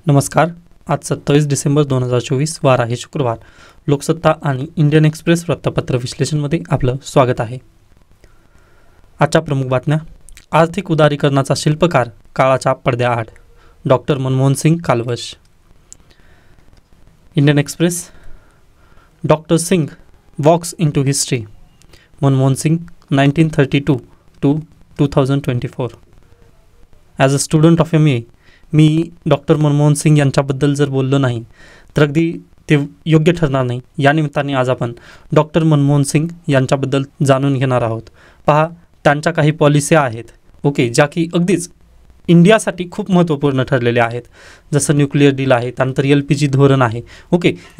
नमस्कार. आज 27 डिसेंबर 2024 वार आहे शुक्रवार. लोकसत्ता आणि इंडियन एक्सप्रेस वृत्तपत्र विश्लेषणमध्ये आपलं स्वागत आहे. आजच्या प्रमुख बातम्या. आर्थिक उदारीकरणाचा शिल्पकार काळाच्या पडद्याआड, डॉक्टर मनमोहन सिंग कालवश. Indian Express. Doctor Singh walks into history. Manmohan Singh 1932 to 2024. As a student of MA मी डॉक्टर मनमोहन सिंग यांच्याबद्दल जर बोललो नाही तर अगदी ते योग्य ठरणार नाही. या निमित्ताने आज आपण डॉक्टर मनमोहन सिंग यांच्याबद्दल जाणून घेणार आहोत. पहा, त्यांच्या काही पॉलिसी आहेत ज्या की अगदीच इंडियासाठी खूप महत्त्वपूर्ण ठरलेल्या आहेत. जसं न्यूक्लिअर डील आहे, त्यानंतर LPG धोरण आहे.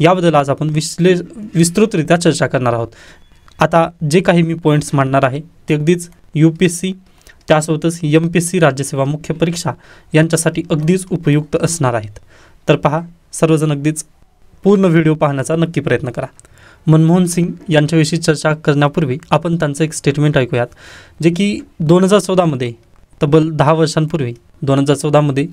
याबद्दल आज आपण विस्तृतरित्या चर्चा करणार आहोत. आता जे काही मी पॉईंट्स मांडणार आहे ते अगदीच UPSC त्यासोबतच MPSC राज्यसेवा मुख्य परीक्षा यांच्यासाठी अगदीच उपयुक्त असणार आहेत. तर पहा, सर्वजण अगदीच पूर्ण व्हिडिओ पाहण्याचा नक्की प्रयत्न करा. मनमोहन सिंग यांच्याविषयी चर्चा करण्यापूर्वी आपण त्यांचं एक स्टेटमेंट ऐकूयात, जे की 2014मध्ये तब्बल 10 वर्षांपूर्वी 2014मध्ये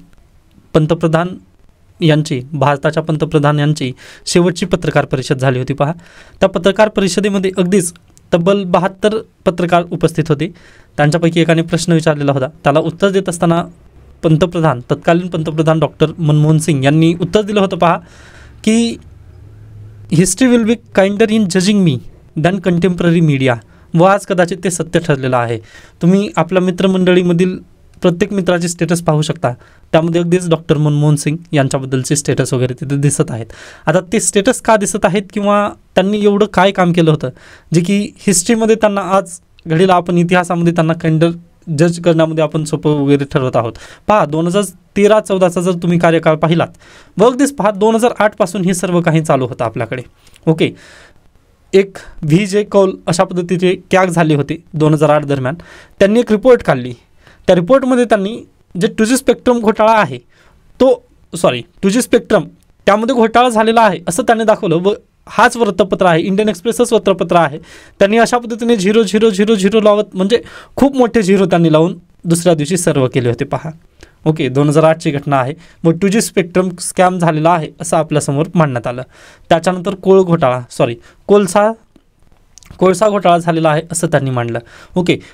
भारताच्या पंतप्रधान यांची शेवटची पत्रकार परिषद झाली होती. पहा, त्या पत्रकार परिषदेमध्ये अगदीच तब्बल 72 पत्रकार उपस्थित होते. त्यांच्यापैकी एकाने प्रश्न विचारलेला होता. त्याला उत्तर देत असताना तत्कालीन पंतप्रधान डॉक्टर मनमोहन सिंग यांनी उत्तर दिलं होतं. पहा की history will be kinder in judging me than contemporary media. व आज कदाचित ते सत्य ठरलेलं आहे. तुम्ही आपल्या मित्रमंडळीमधील प्रत्येक मित्राचे स्टेटस पाहू शकता. त्यामध्ये अगदीच डॉक्टर मनमोहन सिंग यांच्याबद्दलचे स्टेटस वगैरे तिथे दिसत आहेत. आता ते स्टेटस का दिसत आहेत किंवा त्यांनी एवढं काय काम केलं होतं जे की हिस्ट्रीमध्ये त्यांना आज घडीला आपण इतिहासामध्ये त्यांना काइंडर जज करण्यामध्ये आपण सोपं वगैरे ठरवत आहोत. पहा, 2013-14चा जर तुम्ही कार्यकाळ पाहिलात व अगदीच पहा 2008 पासून हे सर्व काही चालू होतं आपल्याकडे. एक VJ कौल अशा पद्धतीचे कॅग झाले होते 2008 दरम्यान. त्यांनी एक रिपोर्ट काढली. त्या रिपोर्टमध्ये त्यांनी जे 2G स्पेक्ट्रम घोटाळा आहे 2G स्पेक्ट्रम त्यामध्ये घोटाळा झालेला आहे असं त्यांनी दाखवलं. व हाच वृत्तपत्र आहे, इंडियन एक्सप्रेसच वृत्तपत्र आहे. त्यांनी अशा पद्धतीने 00000 लावत म्हणजे खूप मोठे 0 त्यांनी लावून दुसऱ्या दिवशी सर्व केले होते. पहा, 2008ची घटना आहे. मग 2G स्पेक्ट्रम स्कॅम झालेला आहे असं आपल्यासमोर मांडण्यात आलं. त्याच्यानंतर कोळसा घोटाळा झालेला आहे असं त्यांनी मांडलं.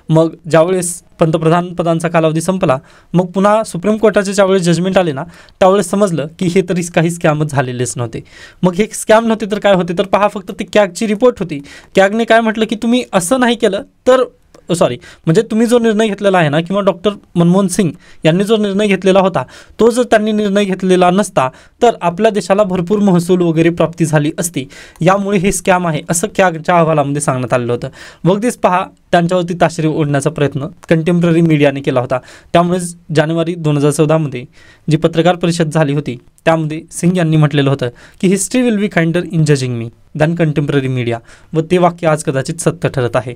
मग ज्यावेळेस पंतप्रधान पदांचा कालावधी संपला, मग पुन्हा सुप्रीम कोर्टाचे ज्यावेळेस जजमेंट आले ना, त्यावेळेस समजलं की हे तरी काही स्कॅमच झालेलेच नव्हते. मग हे स्कॅम नव्हते तर काय होते, तर पहा फक्त ती कॅगची रिपोर्ट होती. कॅगने काय म्हटलं की तुम्ही असं नाही केलं तर म्हणजे तुम्ही जो निर्णय घेतलेला आहे ना, किंवा डॉक्टर मनमोहन सिंग यांनी जो निर्णय घेतलेला होता तो जर त्यांनी निर्णय घेतलेला नसता तर आपल्या देशाला भरपूर महसूल वगैरे प्राप्ती झाली असती. यामुळे हे स्कॅम आहे असं कॅगच्या अहवालामध्ये सांगण्यात आलेलं होतं. मगदीच पहा, त्यांच्यावरती ताशेरे ओढण्याचा प्रयत्न कंटेम्पररी मीडियाने केला होता. त्यामुळेच जानेवारी 2014मध्ये जी पत्रकार परिषद झाली होती त्यामध्ये सिंग यांनी म्हटलेलं होतं की history will be kinder in judging me than contemporary media. व ते वाक्य आज कदाचित सत्य ठरत आहे.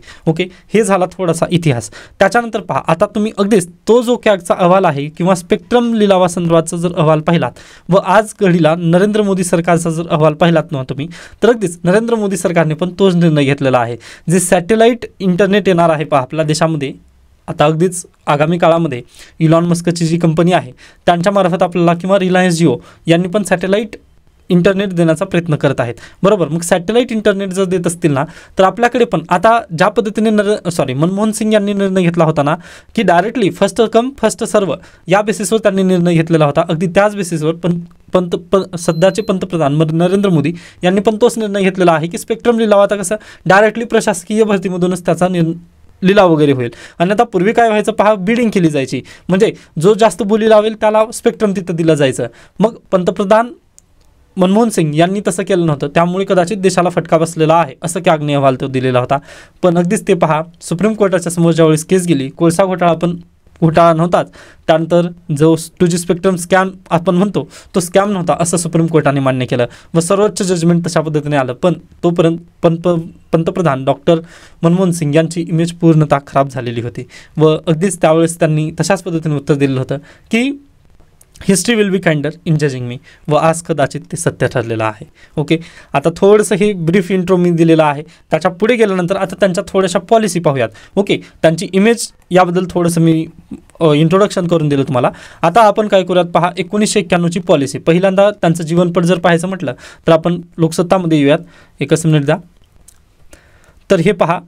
हे झाला थोडासा इतिहास. त्याच्यानंतर पहा, आता तुम्ही अगदीच तो जो कॅगचा अहवाल आहे किंवा स्पेक्ट्रम लिलावासंदर्भाचा जर अहवाल पाहिलात व आज घडीला नरेंद्र मोदी सरकारचा जर अहवाल पाहिलात ना तुम्ही, तर अगदीच नरेंद्र मोदी सरकारने पण तोच निर्णय घेतलेला आहे. जे सॅटेलाईट इंटरनेट येणार आहे पहा आपल्या देशामध्ये आता अगदीच आगामी काळामध्ये, इलॉन मस्कची जी कंपनी आहे त्यांच्यामार्फत आपल्याला किंवा रिलायन्स जिओ यांनी पण सॅटेलाईट इंटरनेट देण्याचा प्रयत्न करत आहेत. बरोबर. मग सॅटेलाईट इंटरनेट जर देत असतील ना तर आपल्याकडे पण आता ज्या पद्धतीने मनमोहन सिंग यांनी निर्णय घेतला होता ना की directly first come first serve या बेसिसवर त्यांनी निर्णय घेतलेला होता. अगदी त्याच बेसिसवर सध्याचे पंतप्रधान नरेंद्र मोदी यांनी पण तोच निर्णय घेतलेला आहे की स्पेक्ट्रम लिलाव आता कसं डायरेक्टली प्रशासकीय भरतीमधूनच त्याचा लिलाव वगैरे होईल. आणि आता पूर्वी काय व्हायचं पहा, बिडिंग केली जायची, म्हणजे जो जास्त बोली लावेल त्याला स्पेक्ट्रम तिथं दिलं जायचं. मग पंतप्रधान मनमोहन सिंग यांनी तसं केलं नव्हतं, त्यामुळे कदाचित देशाला फटका बसलेला आहे असं कॅगने अहवाल तो दिलेला होता. पण अगदीच ते पहा, सुप्रीम कोर्टाच्या समोर ज्यावेळेस केस गेली, कोळसा घोटाळा पण घोटाळा नव्हताच, त्यानंतर जो 2G स्पेक्ट्रम स्कॅम आपण म्हणतो तो स्कॅम नव्हता असं सुप्रीम कोर्टाने मान्य केलं व सर्वोच्च जजमेंट तशा पद्धतीने आलं. पण तोपर्यंत पंतप्रधान डॉक्टर मनमोहन सिंग यांची इमेज पूर्णतः खराब झालेली होती व अगदीच त्यावेळेस त्यांनी तशाच पद्धतीने उत्तर दिलेलं होतं की history will be kinder in judging me, व आज कदाचित ते सत्य ठरलेलं आहे. ओके, आता थोडंसं हे ब्रीफ इंट्रो मी दिलेलं आहे. त्याच्या पुढे गेल्यानंतर आता त्यांच्या थोड्याशा पॉलिसी पाहूयात. ओके, त्यांची इमेज याबद्दल थोडंसं मी इंट्रोडक्शन करून दिलं तुम्हाला. आता आपण काय करूयात पहा, 1991ची पॉलिसी. पहिल्यांदा त्यांचं जीवनपट जर पाहायचं म्हटलं तर आपण लोकसत्तामध्ये येऊयात. एकच मिनिट द्या. तर हे पहा,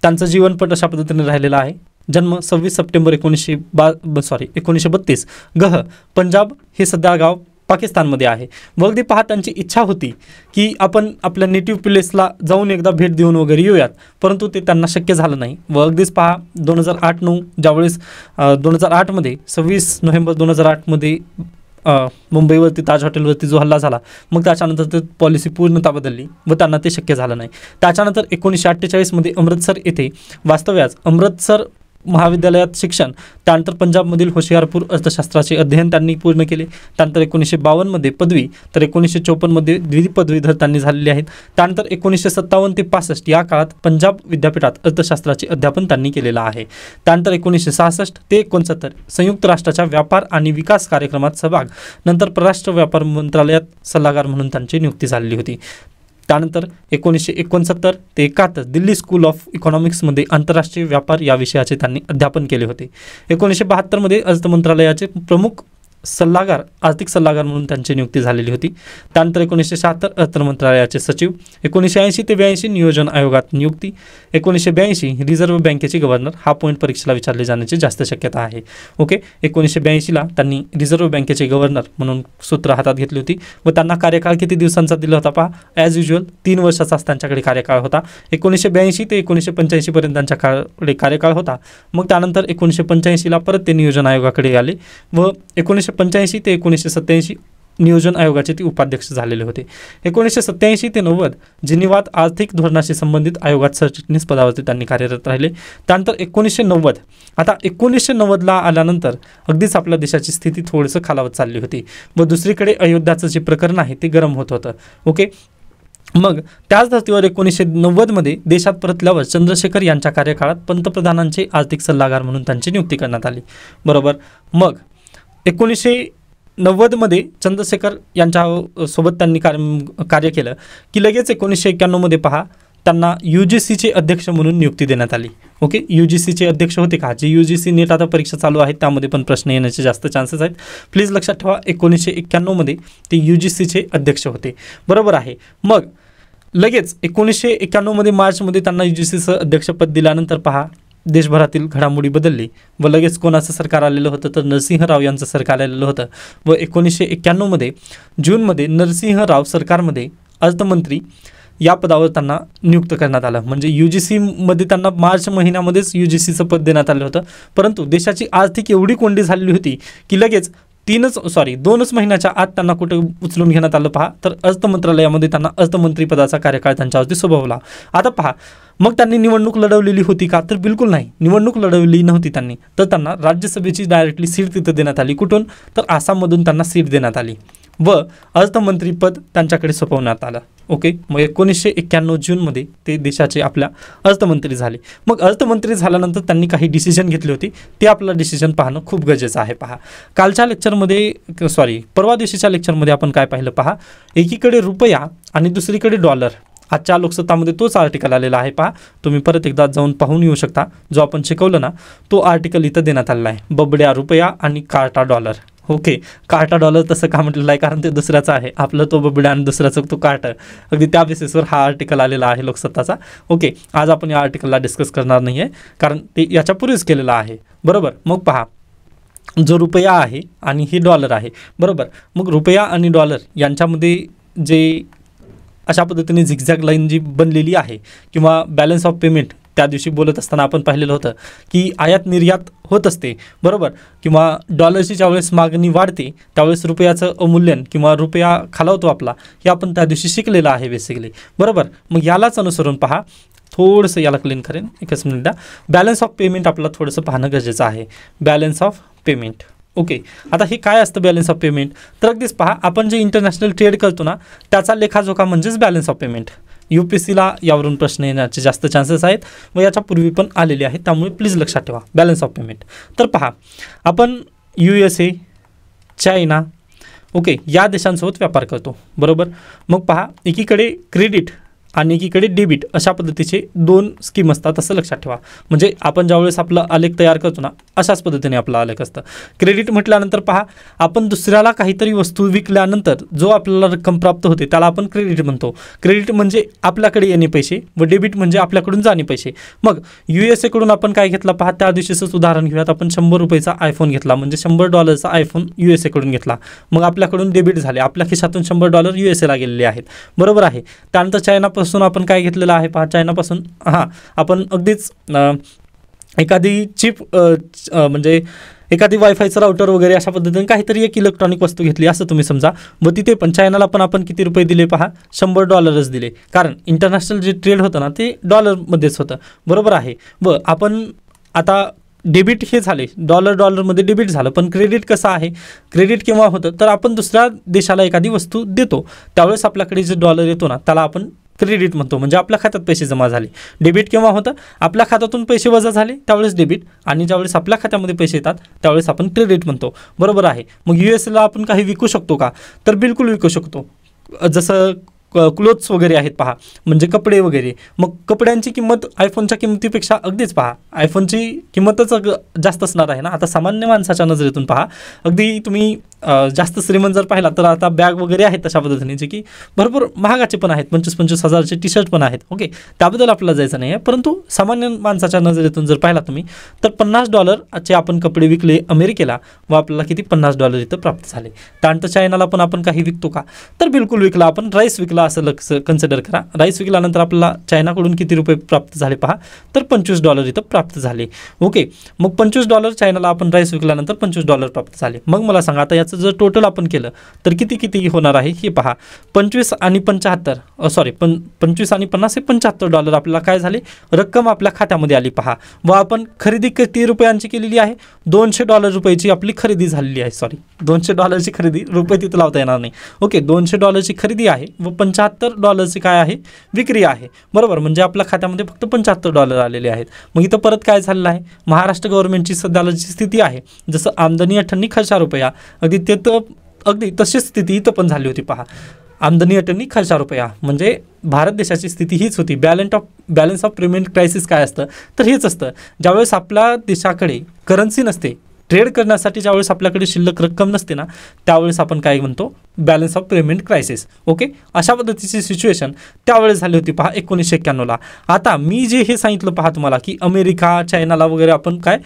त्यांचं जीवनपट अशा पद्धतीने राहिलेलं आहे. जन्म 26 सप्टेंबर 1932, गह पंजाब, हे सध्या गाव पाकिस्तानमध्ये आहे. व अगदी पहा, त्यांची इच्छा होती की आपण आपल्या नेटिव्ह प्लेसला जाऊन एकदा भेट देऊन वगैरे येऊयात, परंतु ते त्यांना शक्य झालं नाही. व अगदीच पहा 2008-9 ज्यावेळेस 2008मध्ये 26 नोव्हेंबर 2008मध्ये मुंबईवरती ताज हॉटेलवरती जो हल्ला झाला, मग त्याच्यानंतर ते पॉलिसी पूर्णतः बदलली व त्यांना ते शक्य झालं नाही. त्याच्यानंतर 1948मध्ये अमृतसर येथे वास्तव्यास अमृतसर महाविद्यालयात शिक्षण, त्यानंतर पंजाबमधील होशियारपूर अर्थशास्त्राचे अध्ययन त्यांनी पूर्ण केले. त्यानंतर 1952मध्ये पदवी, तर 1954मध्ये द्विपदवीधर त्यांनी झालेले आहेत. त्यानंतर 1957 ते 65 या काळात पंजाब विद्यापीठात अर्थशास्त्राचे अध्यापन त्यांनी केलेलं आहे. त्यानंतर 1966 ते 69 संयुक्त राष्ट्राच्या व्यापार आणि विकास कार्यक्रमात सहभाग, नंतर परराष्ट्र व्यापार मंत्रालयात सल्लागार म्हणून त्यांची नियुक्ती झालेली होती. त्यानंतर 1969 ते 71 दिल्ली स्कूल ऑफ इकॉनॉमिक्समध्ये आंतरराष्ट्रीय व्यापार या विषयाचे त्यांनी अध्यापन केले होते. 1972मध्ये अर्थ मंत्रालयाचे प्रमुख सल्लागार, आर्थिक सल्लागार म्हणून त्यांची नियुक्ती झालेली होती. त्यानंतर 1976 अर्थ मंत्रालयाचे सचिव, 1980 ते 82 नियोजन आयोगात नियुक्ती, 1982 रिझर्व्ह बँकेचे गव्हर्नर. हा पॉईंट परीक्षेला विचारले जाण्याची जास्त शक्यता आहे. ओके, 1982ला त्यांनी रिझर्व्ह बँकेचे गव्हर्नर म्हणून सूत्र हातात घेतली होती व त्यांना कार्यकाळ किती दिवसांचा दिला होता पहा, ॲज युज्युअल 3 वर्षाचाच त्यांच्याकडे कार्यकाळ होता. 1982 ते 1985 पर्यंत त्यांच्याकडे कार्यकाळ होता. मग त्यानंतर 1985ला परत ते नियोजन आयोगाकडे आले व 1985 ते 1987 नियोजन आयोगाचे ते उपाध्यक्ष झालेले होते. 1987 ते 90 जिनिवात आर्थिक धोरणाशी संबंधित आयोगात सरचिटणीस पदावरती त्यांनी कार्यरत राहिले. त्यानंतर 1990, आता 1990ला आल्यानंतर अगदीच आपल्या देशाची स्थिती थोडंसं खालावत चालली होती व दुसरीकडे अयोध्याचं जे प्रकरण आहे ते गरम होत होतं. ओके, मग त्याच धर्तीवर 1990मध्ये देशात परतल्यावर चंद्रशेखर यांच्या कार्यकाळात पंतप्रधानांचे आर्थिक सल्लागार म्हणून त्यांची नियुक्ती करण्यात आली. बरोबर, मग 1990मध्ये चंद्रशेखर यांच्या सोबत त्यांनी कार्य केलं की लगेच 1991मध्ये पहा त्यांना UGCचे अध्यक्ष म्हणून नियुक्ती देण्यात आली. ओके, UGCचे अध्यक्ष होते का, जे UGC नेट आता परीक्षा चालू आहेत त्यामध्ये पण प्रश्न येण्याचे जास्त चान्सेस आहेत. प्लीज लक्षात ठेवा, 1991मध्ये ते UGCचे अध्यक्ष होते. बरोबर आहे. मग लगेच 1991मध्ये मार्चमध्ये त्यांना UGCचं अध्यक्षपद दिल्यानंतर पहा देशभरातील घडामोडी बदलली व लगेच कोणाचं सरकार आलेलं होतं, तर नरसिंह राव यांचं सरकार आलेलं होतं व 1991मध्ये जूनमध्ये नरसिंह राव सरकारमध्ये अर्थमंत्री या पदावर त्यांना नियुक्त करण्यात आलं. म्हणजे UGCमध्ये त्यांना मार्च महिन्यामध्येच UGCचं पद देण्यात आलं होतं, परंतु देशाची आर्थिक एवढी कोंडी झालेली होती की लगेच 2च महिन्याच्या आत त्यांना कुठे उचलून घेण्यात आलं पहा, तर अर्थ मंत्रालयामध्ये त्यांना अर्थमंत्री पदाचा कार्यकाळ त्यांच्यावरती सोपवला. आता पहा, मग त्यांनी निवडणूक लढवलेली होती का, तर बिलकुल नाही, निवडणूक लढवली नव्हती त्यांनी. तर त्यांना राज्यसभेची डायरेक्टली सीट तिथं देण्यात आली. कुठून, तर आसाममधून त्यांना सीट देण्यात आली व अर्थमंत्रीपद त्यांच्याकडे सोपवण्यात आलं. ओके, मग 1991 जूनमध्ये ते देशाचे आपल्या अर्थमंत्री झाले. मग अर्थमंत्री झाल्यानंतर त्यांनी काही डिसिजन घेतली होती, ते आपलं डिसिजन पाहणं खूप गरजेचं आहे. पहा, कालच्या लेक्चरमध्ये परवा दिवशीच्या लेक्चरमध्ये आपण काय पाहिलं पहा, एकीकडे रुपया आणि दुसरीकडे डॉलर. आजच्या लोकसत्तामध्ये तोच आर्टिकल आलेला आहे. पहा, तुम्ही परत एकदा जाऊन पाहून येऊ शकता. जो आपण शिकवलं ना तो आर्टिकल इथं देण्यात आलेला आहे, बबड्या रुपया आणि carta dollar. Okay, carta dollar तसं का म्हटलेलं आहे, कारण ते दुसऱ्याचं आहे. आपलं तो बबड्या आणि दुसऱ्याचं तो कार्टा, अगदी त्या बेसिसवर हा आर्टिकल आलेला आहे लोकसत्ताचा. ओके, आज आपण या आर्टिकलला डिस्कस करणार नाही आहे, कारण ते याच्यापूर्वीच केलेलं आहे. बरोबर, मग पहा, जो रुपया आहे आणि हे डॉलर आहे. बरोबर, मग रुपया आणि डॉलर यांच्यामध्ये जे अशा पद्धतीने झिगझॅग लाईन जी बनलेली आहे किंवा बॅलन्स ऑफ पेमेंट, त्या दिवशी बोलत असताना आपण पाहिलेलं होतं की आयात निर्यात होत असते. बरोबर, किंवा डॉलरची ज्यावेळेस मागणी वाढते त्यावेळेस रुपयाचं अवमूल्यन किंवा रुपया खालावतो आपला, हे आपण त्या दिवशी शिकलेलं आहे बेसिकली. बरोबर, मग यालाच अनुसरून पहा, थोडंसं याला क्लीन करेन, एकच मिनिट. बॅलन्स ऑफ पेमेंट आपल्याला थोडंसं पाहणं गरजेचं आहे. Balance of payment. ओके, आता हे काय असतं बॅलन्स ऑफ पेमेंट, तर अगदीच पहा, आपण जे इंटरनॅशनल ट्रेड करतो ना त्याचा लेखाजोखा म्हणजेच बॅलन्स ऑफ पेमेंट. UPSCला यावरून प्रश्न येण्याचे जास्त चान्सेस आहेत व याच्यापूर्वी पण आलेले आहेत, त्यामुळे प्लीज लक्षात ठेवा बॅलन्स ऑफ पेमेंट. तर पहा, आपण USA, चायना, ओके, या देशांसोबत व्यापार करतो, बरोबर. मग पहा, एकीकडे क्रेडिट आणि एकीकडे डेबिट अशा पद्धतीचे 2 स्कीम असतात असं लक्षात ठेवा. म्हणजे आपण ज्यावेळेस आपला आलेख तयार करतो ना, अशाच पद्धतीने आपला आलेख असतं. क्रेडिट म्हटल्यानंतर पहा, आपण दुसऱ्याला काहीतरी वस्तू विकल्यानंतर जो आपल्याला रक्कम प्राप्त होते त्याला आपण क्रेडिट म्हणतो. क्रेडिट म्हणजे आपल्याकडे येणे पैसे व डेबिट म्हणजे आपल्याकडून जाणे पैसे. मग USA कडून आपण काय घेतला पहा, त्या दिवशीचंच उदाहरण घेऊयात. आपण 100 रुपयाचा आयफोन घेतला, म्हणजे $100चा आयफोन USA कडून घेतला. मग आपल्याकडून डेबिट झाले, आपल्या खिशातून $100 USA ला गेलेले आहेत, बरोबर आहे. त्यानंतर चायनापासून आपण काय घेतलेलं आहे पहा, चायनापासून आपण अगदीच एखादी चिप म्हणजे एखादी वायफायचं राउटर वगैरे अशा पद्धतीने काहीतरी एक इलेक्ट्रॉनिक वस्तू घेतली असं तुम्ही समजा. व तिथे पण चायनाला पण आपण किती रुपये दिले पहा, $100 दिले, कारण इंटरनॅशनल जे ट्रेड होतं ना ते डॉलरमध्येच होतं, बरोबर आहे. व आपण आता डेबिट हे झाले, डॉलरमध्ये डेबिट झालं. पण क्रेडिट कसं आहे, क्रेडिट केव्हा होतं तर आपण दुसऱ्या देशाला एखादी वस्तू देतो त्यावेळेस आपल्याकडे जे डॉलर येतो ना त्याला आपण क्रेडिट म्हणतो, म्हणजे आपल्या खात्यात पैसे जमा झाले. डेबिट केव्हा होतं, आपल्या खात्यातून पैसे वजा झाले त्यावेळेस डेबिट, आणि ज्यावेळेस आपल्या खात्यामध्ये पैसे येतात त्यावेळेस आपण क्रेडिट म्हणतो, बरोबर आहे. मग USला आपण काही विकू शकतो का, तर बिलकुल विकू शकतो. जसं क्लोथ्स वगैरे आहेत पहा, म्हणजे कपडे वगैरे. मग कपड्यांची किंमत आयफोनच्या किमतीपेक्षा अगदीच पहा, आयफोनची किंमतच जास्त असणार आहे ना. आता सामान्य माणसाच्या नजरेतून पहा, अगदी तुम्ही जास्त श्रीमंत जर पाहिला तर आता बॅग वगैरे आहेत तशा पद्धतीने, जे की भरपूर महागाचे पण आहेत, 25-25 हजारचे टी शर्ट पण आहेत, ओके, त्याबद्दल आपल्याला जायचं नाही आहे. परंतु सामान्य माणसाच्या नजरेतून जर पाहिला तुम्ही तर $50चे आपण कपडे विकले अमेरिकेला व आपल्याला किती $50 इथं प्राप्त झाले. त्यानंतर चायनाला पण आपण काही विकतो का, तर बिलकुल विकला. आपण राईस विकला असं लक्ष कन्सिडर करा. राईस विकल्यानंतर आपल्याला चायनाकडून किती रुपये प्राप्त झाले पहा, तर $25 इथं प्राप्त झाले, ओके. मग $25 चायनाला आपण राईस विकल्यानंतर $25 प्राप्त झाले. मग मला सांगा, आता जर टोटल आपण केलं तर किती होणार आहे हे पहा. 25 आणि 50 हे $75 आपल्याला काय झाले, रक्कम आपल्या खात्यामध्ये आली पहा. व आपण खरेदी किती रुपयांची केलेली आहे, $200 रुपयाची आपली खरेदी झालेली आहे. सॉरी, $200ची खरेदी, रुपये तिथं लावता येणार नाही, ओके. $200ची खरेदी आहे व $75ची काय आहे, विक्री आहे, बरोबर. म्हणजे आपल्या खात्यामध्ये फक्त $75 आलेले आहेत. मग इथं परत काय झालेलं आहे, महाराष्ट्र गव्हर्नमेंटची सध्याला जी स्थिती आहे, जसं आमदनी 98 रुपया, अगदी तशीच स्थिती इथं पण झाली होती पहा. आमदनी 98 रुपया, म्हणजे भारत देशाची स्थिती हीच होती. बॅलन्स ऑफ पेमेंट क्रायसिस काय असतं, तर हेच असतं, ज्यावेळेस आपल्या देशाकडे करन्सी नसते, ट्रेड करण्यासाठी ज्यावेळेस आपल्याकडे शिल्लक रक्कम नसते ना त्यावेळेस आपण काय म्हणतो, balance of payment crisis, okay. अशा पद्धतीची सिच्युएशन त्यावेळेस झाली होती पहा 1991ला. आता मी जे हे सांगितलं पहा तुम्हाला, की अमेरिका चायनाला वगैरे आपण काय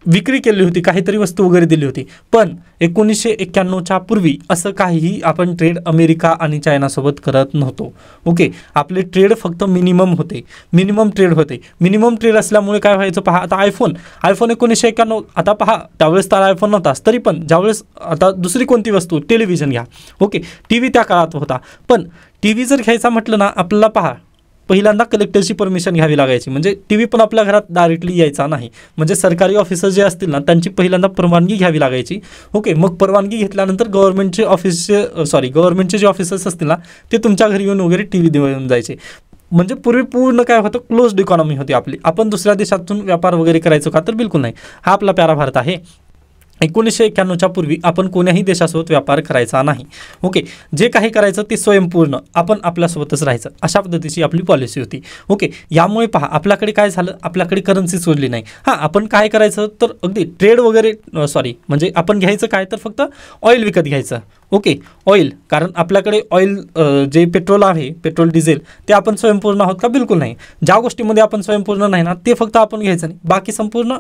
विक्री केली होती, काहीतरी वस्तू वगैरे दिली होती, पण 1991च्या पूर्वी असं काहीही आपण ट्रेड अमेरिका आणि चायनासोबत करत नव्हतो, ओके. आपले ट्रेड फक्त मिनिमम ट्रेड होते. मिनिमम ट्रेड असल्यामुळे काय व्हायचं पहा, आता आयफोन 1991, आता पहा त्यावेळेस तर आयफोन नव्हताच, तरी पण ज्यावेळेस आता दुसरी कोणती वस्तू, टेलिव्हिजन घ्या, ओके. TV त्या काळात होता, पण TV जर घ्यायचा म्हटलं ना आपल्याला पहा पहिल्यांदा कलेक्टरची परमिशन घ्यावी लागायची, म्हणजे TV पण आपल्या घरात डायरेक्टली यायचा नाही, म्हणजे सरकारी ऑफिसर जे असतील ना त्यांची पहिल्यांदा परवानगी घ्यावी लागायची, ओके. मग परवानगी घेतल्यानंतर गव्हर्नमेंटचे जे ऑफिसर्स असतील ना ते तुमच्या घरी येऊन वगैरे TV देऊन जायचे. म्हणजे पूर्वी पूर्ण काय होतं, क्लोज्ड इकॉनॉमी होती आपली. आपण दुसऱ्या देशातून व्यापार वगैरे करायचो का, तर बिलकुल नाही. हा आपला प्यारा भारत आहे. 1991च्या पूर्वी आपण कोण्याही देशासोबत व्यापार करायचा नाही, ओके. जे काही करायचं ते स्वयंपूर्ण, आपण आपल्यासोबतच राहायचं, अशा पद्धतीची आपली पॉलिसी होती, ओके. यामुळे पहा आपल्याकडे काय झालं, आपल्याकडे करन्सी सोडली नाही. आपण काय करायचं तर अगदी ट्रेड वगैरे म्हणजे आपण घ्यायचं काय तर फक्त ऑइल विकत घ्यायचं, ओके. ऑइल, कारण आपल्याकडे ऑइल जे पेट्रोल आहे, पेट्रोल डिझेल, ते आपण स्वयंपूर्ण आहोत का, बिलकुल नाही. ज्या गोष्टीमध्ये आपण स्वयंपूर्ण नाही ना ते फक्त आपण घ्यायचं नाही, बाकी संपूर्ण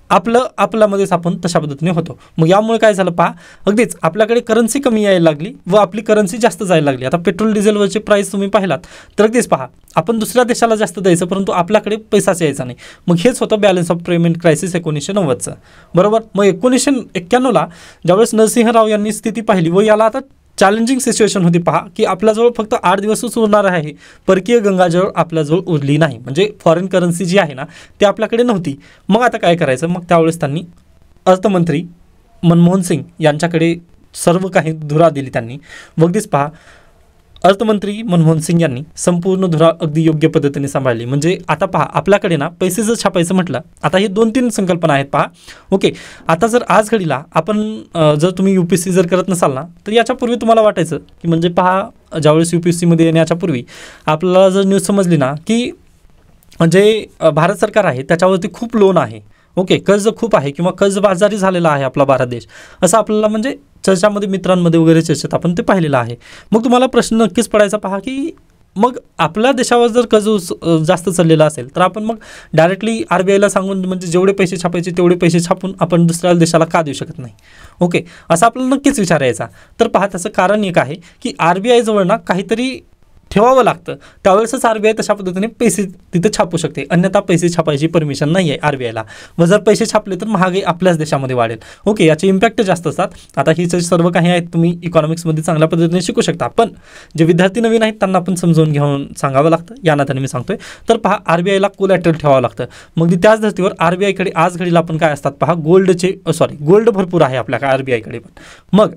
आपल्यामध्येच आपण तशा पद्धतीने होतो. मग यामुळे काय झालं पहा, अगदीच आपल्याकडे करन्सी कमी यायला लागली व आपली करन्सी जास्त जायला लागली. आता पेट्रोल डिझेलवरचे प्राईस तुम्ही पाहिलात तर अगदीच पहा, आपण दुसऱ्या देशाला जास्त द्यायचं परंतु आपल्याकडे पैसाच यायचा नाही. मग हेच होतं बॅलन्स ऑफ पेमेंट क्रायसिस 1990चं, बरोबर. मग 1991ला ज्यावेळेस नरसिंह राव यांनी स्थिती पाहिली व याला आता चॅलेंजिंग सिच्युएशन होती पहा, की आपल्याजवळ फक्त 8 दिवसच उरणार आहे, परकीय गंगाजळ आपल्याजवळ उरली नाही, म्हणजे फॉरेन करन्सी जी आहे ना ती आपल्याकडे नव्हती. मग आता काय करायचं, मग त्यावेळेस त्यांनी अर्थमंत्री मनमोहन सिंग यांच्याकडे सर्व काही धुरा दिली त्यांनी. अगदीच पहा अर्थमंत्री मनमोहन सिंग यांनी संपूर्ण धुरा अगदी योग्य पद्धतीने सांभाळली. म्हणजे आता पहा, आपल्याकडे ना पैसे जर छापायचं म्हटलं, आता हे 2-3 संकल्पना आहेत पहा. ओके, आता जर आज घडीला आपण जर तुम्ही UPSC जर करत नसाल ना, तर याच्यापूर्वी तुम्हाला वाटायचं की म्हणजे पहा, ज्यावेळेस UPSCमध्ये येण्याच्या पूर्वी आपल्याला जर न्यूज समजली ना की म्हणजे भारत सरकार आहे त्याच्यावरती खूप लोन आहे, ओके, कर्ज खूप आहे किंवा कर्जबाजारी झालेला आहे आपला भारत देश, असं आपल्याला म्हणजे चर्चामध्ये मित्रांमध्ये वगैरे चर्चेत आपण ते पाहिलेलं आहे. मग तुम्हाला प्रश्न नक्कीच पडायचा पहा की मग आपल्या देशावर जर कर्ज जास्त चाललेलं असेल तर आपण मग डायरेक्टली RBIला सांगून म्हणजे जेवढे पैसे छापायचे तेवढे पैसे छापून आपण दुसऱ्या देशाला का देऊ शकत नाही. ओके, असं आपल्याला नक्कीच विचारायचा. तर पहा, त्याचं कारण एक आहे की RBI जवळ ना काहीतरी ठेवावं लागतं, त्यावेळेसच RBI तशा पद्धतीने पैसे तिथे छापू शकते, अन्यथा पैसे छापायची परमिशन नाही आहे RBIला. व जर पैसे छापले तर महागाई आपल्याच देशामध्ये वाढेल. ओके, याचे इम्पॅक्ट जास्त असतात. आता ही सर्व काही आहेत तुम्ही इकॉनॉमिक्समध्ये चांगल्या पद्धतीने शिकू शकता, पण जे विद्यार्थी नवीन आहेत त्यांना आपण समजावून घेऊन सांगावं लागतं, या नात्याने मी सांगतोय. तर पहा, RBIला कोलॅटरल ठेवावं लागतं. मग त्याच धर्तीवर RBIकडे आज घडीला आपण काय असतात पहा, गोल्ड भरपूर आहे आपल्या RBIकडे पण. मग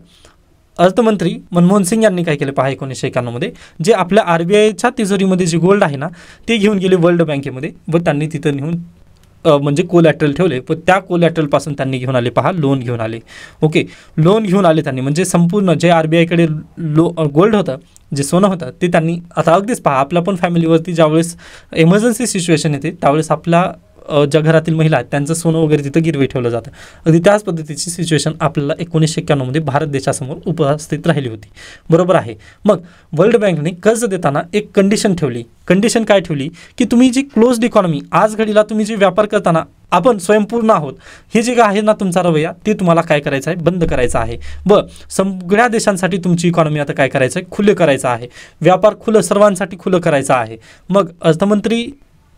अर्थमंत्री मनमोहन सिंग यांनी काय केलं पहा, 1991 मध्ये जे आपल्या RBIच्या तिजोरीमध्ये जे गोल्ड आहे ना ते घेऊन गेले वर्ल्ड बँकेमध्ये व त्यांनी तिथं नेऊन म्हणजे कोलॅटरल ठेवले. व त्या कोलॅटरलपासून त्यांनी घेऊन आले पहा, लोन घेऊन आले. ओके, लोन घेऊन आले त्यांनी, म्हणजे संपूर्ण जे RBIकडे गोल्ड होतं, जे सोनं होतं ते त्यांनी, आता अगदीच पहा आपल्या पण फॅमिलीवरती ज्यावेळेस इमर्जन्सी सिच्युएशन येते त्यावेळेस आपल्या ज्या घरातील महिला आहेत त्यांचं सोनं वगैरे तिथं गिरवी ठेवलं जातं. अगदी त्याच पद्धतीची सिच्युएशन आपल्याला 1991 मध्ये भारत देशासमोर उपस्थित राहिली होती, बरोबर आहे. मग वर्ल्ड बँकने कर्ज देताना एक कंडिशन ठेवली. कंडिशन काय ठेवली की तुम्ही जी क्लोज्ड इकॉनॉमी, आज घडीला तुम्ही जे व्यापार करताना आपण स्वयंपूर्ण आहोत, हे जे आहे ना तुमचा रवैया, ते तुम्हाला काय करायचं आहे, बंद करायचं आहे. व सगळ्या देशांसाठी तुमची इकॉनॉमी आता काय करायचं आहे, खुलं करायचं आहे. व्यापार खुलं, सर्वांसाठी खुलं करायचं आहे. मग अर्थमंत्री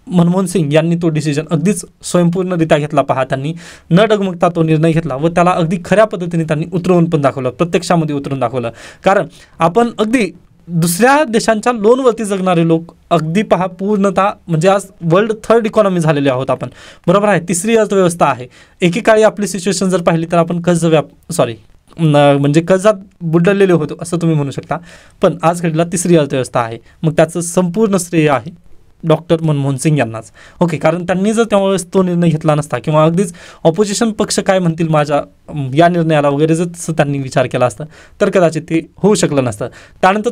मनमोहन सिंग यांनी तो डिसिजन अगदीच स्वयंपूर्णरित्या घेतला पहा. त्यांनी न डगमगता तो निर्णय घेतला व त्याला अगदी खऱ्या पद्धतीने त्यांनी उतरवून पण दाखवलं, प्रत्यक्षामध्ये उतरून दाखवलं. कारण आपण अगदी दुसऱ्या देशांच्या लोनवरती जगणारे लोक अगदी पहा पूर्णतः म्हणजे आज वर्ल्ड 3rd इकॉनॉमी झालेले आहोत आपण, बरोबर आहे. 3री अर्थव्यवस्था आहे. एकेकाळी आपली सिच्युएशन जर पाहिली तर आपण म्हणजे कर्जात बुडलेले होतो असं तुम्ही म्हणू शकता, पण आज घडीला 3री अर्थव्यवस्था आहे. मग त्याचं संपूर्ण श्रेय आहे डॉक्टर मनमोहन सिंग यांनाच. ओके, कारण त्यांनी जर त्यावेळेस तो निर्णय घेतला नसता किंवा अगदीच ऑपोजिशन पक्ष काय म्हणतील माझ्या या निर्णयाला वगैरे जर तसं त्यांनी विचार केला असता तर कदाचित ते होऊ शकलं नसतं. त्यानंतर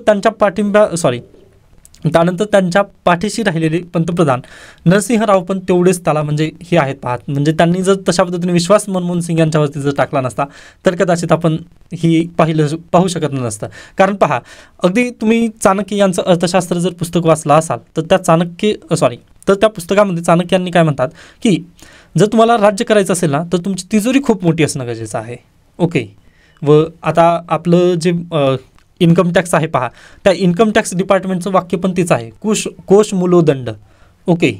त्यांच्या पाठीशी राहिलेले पंतप्रधान नरसिंह राव पण तेवढेच त्याला म्हणजे हे आहेत पाहत, म्हणजे त्यांनी जर तशा पद्धतीने विश्वास मनमोहन सिंग यांच्यावरती जर टाकला नसता तर कदाचित आपण ही पाहू शकत नसतं. कारण पहा, अगदी तुम्ही चाणक्य यांचं अर्थशास्त्र जर पुस्तक वाचलं असाल तर त्या पुस्तकामध्ये चाणक्य यांनी काय म्हणतात की जर तुम्हाला राज्य करायचं असेल ना तर तुमची तिजोरी खूप मोठी असणं गरजेचं आहे. ओके, व आता आपलं जे इन्कम टॅक्स आहे पहा, त्या इन्कम टॅक्स डिपार्टमेंटचं वाक्य पण तेच आहे, कोश मूलोदंड. ओके,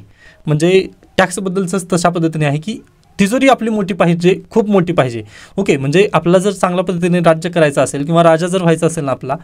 म्हणजे टॅक्सबद्दलच तशा पद्धतीने आहे की तिजोरी आपली मोठी पाहिजे, खूप मोठी पाहिजे. ओके, म्हणजे आपल्याला जर चांगल्या पद्धतीने राज्य करायचं असेल किंवा राजा जर व्हायचं असेल ना आपला,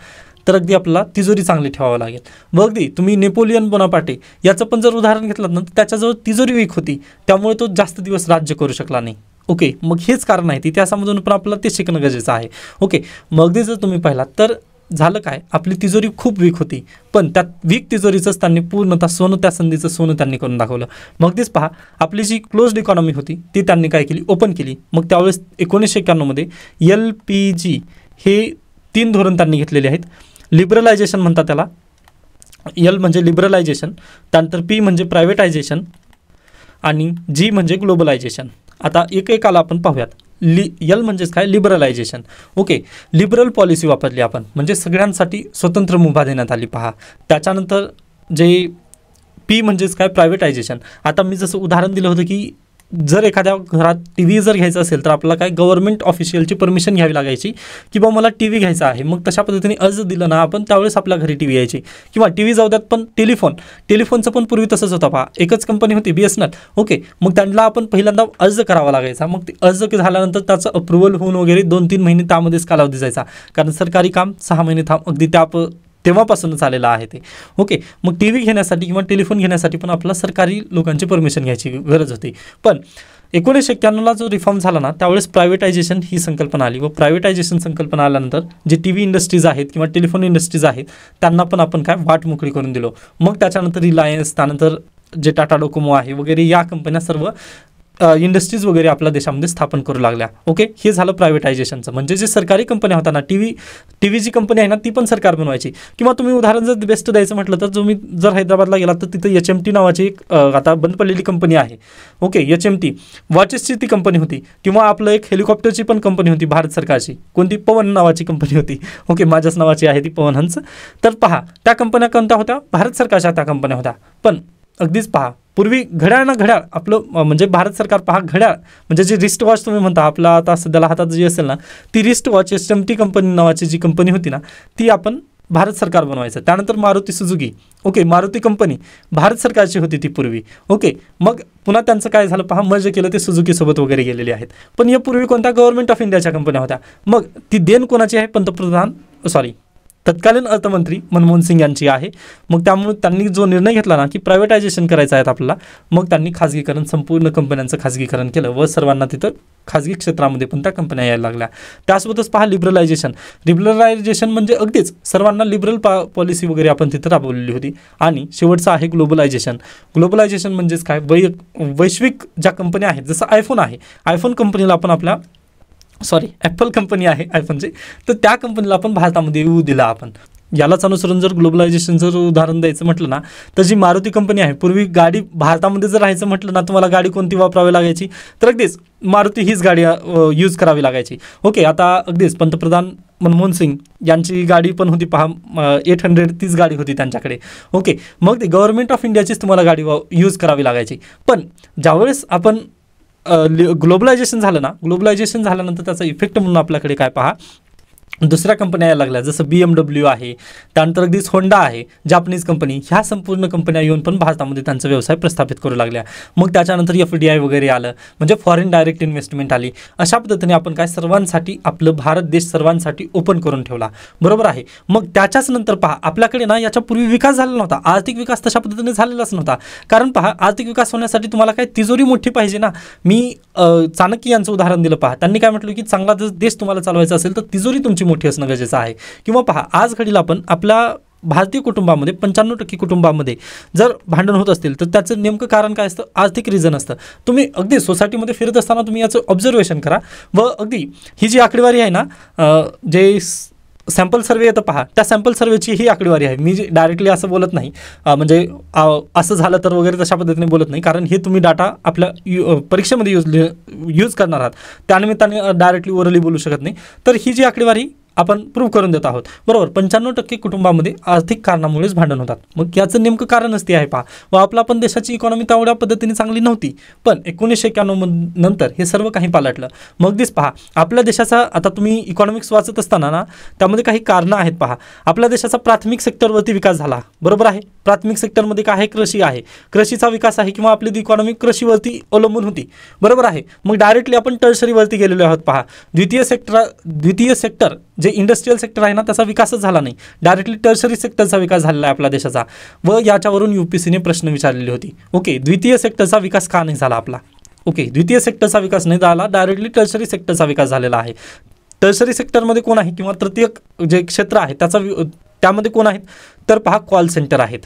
तर अगदी आपल्याला तिजोरी चांगली ठेवावं लागेल. व अगदी तुम्ही नेपोलियन बोनापार्टे याचं पण जर उदाहरण घेतलं ना तर त्याच्याजवळ तिजोरी वीक होती, त्यामुळे तो जास्त दिवस राज्य करू शकला नाही. ओके, मग हेच कारण आहे, इतिहासामधून पण आपल्याला ते शिकणं गरजेचं आहे. ओके, मग अगदी जर तुम्ही पाहिलात तर झालं काय, आपली तिजोरी खूप वीक होती, पण त्या वीक तिजोरीचंच त्यांनी पूर्णतः सोनं, त्या संधीचं सोनं त्यांनी करून दाखवलं. मग तेच पहा, आपली जी क्लोज्ड इकॉनॉमी होती ती त्यांनी काय केली, ओपन केली. मग त्यावेळेस 1991 मध्ये LPG हे 3 धोरण त्यांनी घेतलेले आहेत. लिबरलायझेशन म्हणतात त्याला. L म्हणजे लिबरलायझेशन, त्यानंतर P म्हणजे प्रायव्हेटायझेशन आणि G म्हणजे ग्लोबलायझेशन. आता एकेकाला आपण पाहूयात. L म्हणजेच काय, लिबरलायझेशन. ओके, लिबरल पॉलिसी वापरली आपण, म्हणजे सगळ्यांसाठी स्वतंत्र मुभा देण्यात आली पहा. त्याच्यानंतर जे P म्हणजेच काय, प्रायव्हेटायझेशन. आता मी जसं उदाहरण दिलं होतं की जर एखाद्या घरात TV जर घ्यायचा असेल तर आपल्याला काय गव्हर्नमेंट ऑफिशियलची परमिशन घ्यावी लागायची की बा मला TV घ्यायचा आहे. मग तशा पद्धतीने अर्ज दिला ना आपण, त्यावेळेस आपल्या घरी TV यायची. किंवा TV जाऊ द्यात, पण टेलिफोनचं पण पूर्वी तसंच होतं पहा. एकच कंपनी होती BSNL. ओके, मग त्यांना आपण पहिल्यांदा अर्ज करावा लागायचा. मग ते अर्ज झाल्यानंतर त्याचं अप्रुव्हल होऊन वगैरे 2-3 महिने त्यामध्येच कालावधी जायचा, कारण सरकारी काम 6 महिने अगदी तेव्हापासूनच आलेलं आहे ते. ओके, मग TV घेण्यासाठी किंवा टेलिफोन घेण्यासाठी पण आपल्याला सरकारी लोकांची परमिशन घ्यायची गरज होती. पण 1991ला जो रिफॉर्म झाला ना त्यावेळेस प्रायव्हेटायझेशन ही संकल्पना आली व प्रायव्हेटायझेशन संकल्पना आल्यानंतर जे टीव्ही इंडस्ट्रीज आहेत किंवा टेलिफोन इंडस्ट्रीज आहेत त्यांना पण आपण काय वाट मोकळी करून दिलो. मग त्याच्यानंतर रिलायन्स, त्यानंतर जे टाटा डोकोमो आहे वगैरे या कंपन्या सर्व इंडस्ट्रीज वगैरे आपल्या देशामध्ये स्थापन करू लागल्या. ओके, हे झालं प्रायव्हेटायझेशनचं. म्हणजे जे सरकारी कंपन्या होता ना, टीव्ही जी कंपनी आहे ना ती पण सरकार बनवायची. किंवा तुम्ही उदाहरण जर बेस्ट द्यायचं म्हटलं तर तुम्ही जर हैदराबादला गेलात तर तिथं HMT नावाची एक आता बंद पडलेली कंपनी आहे. ओके, HMT वॉचेसची ती कंपनी होती. किंवा आपलं एक हेलिकॉप्टरची पण कंपनी होती भारत सरकारची, कोणती पवन नावाची कंपनी होती. ओके, माझ्याच नावाची आहे ती पवन हंस. तर पहा त्या कंपन्या कोणत्या होत्या, भारत सरकारच्या त्या कंपन्या होत्या. पण अगदीच पहा पूर्वी घड्याळ ना घड्याळ आपलं म्हणजे भारत सरकार पहा घड्याळ म्हणजे जे रिस्ट वॉच तुम्ही म्हणता आपला आता सध्याला हातात जी असेल ना ती रिस्ट वॉच HMT कंपनी नावाची जी कंपनी होती ना ती आपण भारत सरकार बनवायचं. त्यानंतर Maruti Suzuki, okay, Maruti company Bharat सरकारची होती ती पूर्वी. ओके, मग पुन्हा त्यांचं काय झालं पहा, मर्ज केलं, ते सुझुकीसोबत वगैरे गेलेले आहेत. पण या पूर्वी कोणत्या गव्हर्नमेंट ऑफ इंडियाच्या कंपन्या होत्या. मग ती देण कोणाची आहे, तत्कालीन अर्थमंत्री मनमोहन सिंग यांची आहे. मग त्यामुळे त्यांनी जो निर्णय घेतला ना की प्रायव्हेटायझेशन करायचं आहे आपल्याला, मग त्यांनी खाजगीकरण, संपूर्ण कंपन्यांचं खाजगीकरण केलं व सर्वांना तिथं खाजगी क्षेत्रामध्ये पण त्या कंपन्या यायला लागल्या. त्यासोबतच पहा लिबरलायझेशन म्हणजे अगदीच सर्वांना लिबरल पॉलिसी वगैरे आपण तिथं राबवलेली होती. आणि शेवटचं आहे ग्लोबलायझेशन म्हणजेच काय, वैश्विक ज्या कंपन्या आहेत, जसं आयफोन आहे, आयफोन कंपनीला आपण ॲपल कंपनी आहे आयफोनची, तर त्या कंपनीला आपण भारतामध्ये येऊ दिला आपण. यालाच अनुसरून जर ग्लोबलायझेशन जर उदाहरण द्यायचं म्हटलं ना तर जी मारुती कंपनी आहे, पूर्वी गाडी भारतामध्ये जर राहायचं म्हटलं ना तुम्हाला गाडी कोणती वापरावी लागायची, तर अगदीच मारुती हीच गाडी यूज करावी लागायची. ओके, आता अगदीच पंतप्रधान मनमोहन सिंग यांची गाडी पण होती पहा 800, तीच गाडी होती त्यांच्याकडे. ओके, मग ती गव्हर्नमेंट ऑफ इंडियाचीच तुम्हाला गाडी यूज करावी लागायची. पण ज्यावेळेस आपण ग्लोबलायझेशन झाल्यानंतर त्याचा इफेक्ट म्हणून आपल्याकडे काय पहा दुसऱ्या कंपन्या यायला लागल्या, जसं BMW आहे, त्यानंतर अगदीच होंडा आहे, जापनीज कंपनी, ह्या संपूर्ण कंपन्या येऊन पण भारतामध्ये त्यांचा व्यवसाय प्रस्थापित करू लागल्या. मग त्याच्यानंतर FDI वगैरे आलं, म्हणजे फॉरेन डायरेक्ट इन्व्हेस्टमेंट आली. अशा पद्धतीने आपण काय सर्वांसाठी आपलं भारत देश सर्वांसाठी ओपन करून ठेवला, बरोबर आहे. मग त्याच्याच नंतर पहा आपल्याकडे ना याच्या पूर्वी विकास झालेला नव्हता, आर्थिक विकास तशा पद्धतीने झालेलाच नव्हता. कारण पहा आर्थिक विकास होण्यासाठी तुम्हाला काय तिजोरी मोठी पाहिजे ना. मी चाणक्य यांचं उदाहरण दिलं पहा, त्यांनी काय म्हटलं की चांगला देश तुम्हाला चालवायचा असेल तर तिजोरी तुमची मोठी असणं गरजेचं आहे. किंवा पहा आज घडीला आपण आपल्या भारतीय कुटुंबामध्ये 95% कुटुंबामध्ये जर भांडण होत असतील तर त्याचं नेमकं कारण काय असतं, आर्थिक रिझन असतं. तुम्ही अगदी सोसायटीमध्ये फिरत असताना तुम्ही याचं ऑब्झर्वेशन करा व अगदी ही जी आकडेवारी आहे ना, जे सॅम्पल सर्वे येतं पहा, त्या सॅम्पल सर्वेची ही आकडेवारी आहे. मी डायरेक्टली असं बोलत नाही, म्हणजे असं झालं तर वगैरे तशा पद्धतीने बोलत नाही, कारण हे तुम्ही डाटा आपल्या परीक्षेमध्ये यूज करणार आहात, त्यानिमित्ताने डायरेक्टली ओरली बोलू शकत नाही. तर ही जी आकडेवारी आपण प्रूव्ह करून देत आहोत, बरोबर. 95% कुटुंबामध्ये आर्थिक कारणामुळेच भांडण होतात. मग याचं नेमकं कारणच ते आहे पहा. व आपला पण देशाची इकॉनॉमी तेवढ्या पद्धतीने चांगली नव्हती, पण 1991 नंतर हे सर्व काही पालटलं. मग दिस पहा आपल्या देशाचा, आता तुम्ही इकॉनॉमिक्स वाचत असताना ना त्यामध्ये काही कारणं आहेत पहा. आपल्या देशाचा प्राथमिक सेक्टरवरती विकास झाला, बरोबर आहे. प्राथमिक सेक्टरमध्ये काय आहे, कृषी आहे, कृषीचा विकास आहे, किंवा आपली इकॉनॉमी कृषीवरती अवलंबून होती, बरोबर आहे. मग डायरेक्टली आपण टर्शरीवरती गेलेलो आहोत पहा. द्वितीय सेक्टर जे इंडस्ट्रियल सेक्टर आहे ना त्याचा विकासच झाला नाही, डायरेक्टली टर्शरी सेक्टरचा विकास झालेला आहे आपल्या देशाचा. व याच्यावरून UPSCने प्रश्न विचारलेली होती. ओके, द्वितीय सेक्टरचा विकास का नाही झाला आपला. ओके, द्वितीय सेक्टरचा विकास नाही झाला, डायरेक्टली टर्शरी सेक्टरचा विकास झालेला आहे. टर्शरी सेक्टरमध्ये कोण आहे किंवा तृतीय जे क्षेत्र आहे त्यामध्ये कोण आहेत, तर पहा कॉल सेंटर आहेत.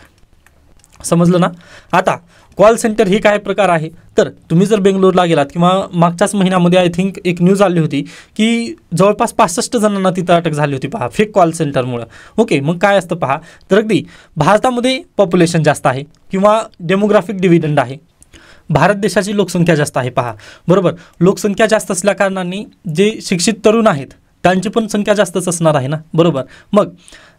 समजलं ना. आता कॉल सेंटर ही काय प्रकार आहे, तर तुम्ही जर बेंगलोरला गेलात किंवा मागच्याच महिन्यामध्ये आय थिंक एक न्यूज आली होती की जवळपास 65 जणांना तिथं अटक झाली होती पहा फेक कॉल सेंटरमुळं. ओके, मग काय असतं पहा, तर अगदी भारतामध्ये पॉप्युलेशन जास्त आहे किंवा डेमोग्राफिक डिव्हिडंड आहे, भारत देशाची लोकसंख्या जास्त आहे पहा, बरोबर. लोकसंख्या जास्त असल्या कारणाने जे शिक्षित तरुण आहेत त्यांची पण संख्या जास्तच असणार आहे ना, बरोबर. मग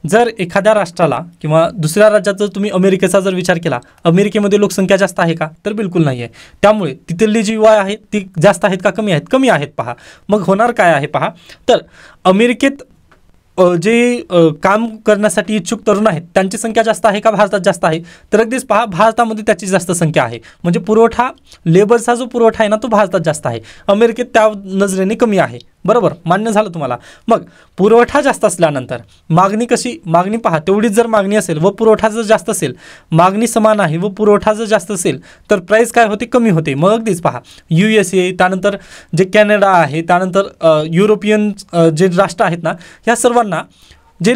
जर एखाद्या राष्ट्राला किंवा दुसऱ्या राज्यात जर तुम्ही अमेरिकेचा जर विचार केला, अमेरिकेमध्ये लोकसंख्या जास्त आहे का, तर बिलकुल नाही आहे. त्यामुळे तिथली जी युवा आहेत ती जास्त आहेत का कमी आहेत, कमी आहेत पहा. मग होणार काय आहे पहा, तर अमेरिकेत जे काम करण्यासाठी इच्छुक तरुण आहेत त्यांची संख्या जास्त आहे का भारतात जास्त आहे, तर अगदीच पहा भारतामध्ये त्याची जास्त संख्या आहे. म्हणजे पुरवठा, लेबरचा जो पुरवठा आहे ना तो भारतात जास्त आहे, अमेरिकेत त्या नजरेने कमी आहे, बरोबर, मान्य झालं तुम्हाला. मग पुरवठा जास्त असल्यानंतर मागणी पहा, तेवढीच जर मागणी असेल व पुरवठा जर जास्त असेल, मागणी समान आहे व पुरवठा जर जास्त असेल तर प्राईस काय होते, कमी होते. मग अगदीच पहा, USA, त्यानंतर जे कॅनडा आहे, त्यानंतर युरोपियन जे राष्ट्र आहेत ना, ह्या सर्वांना जे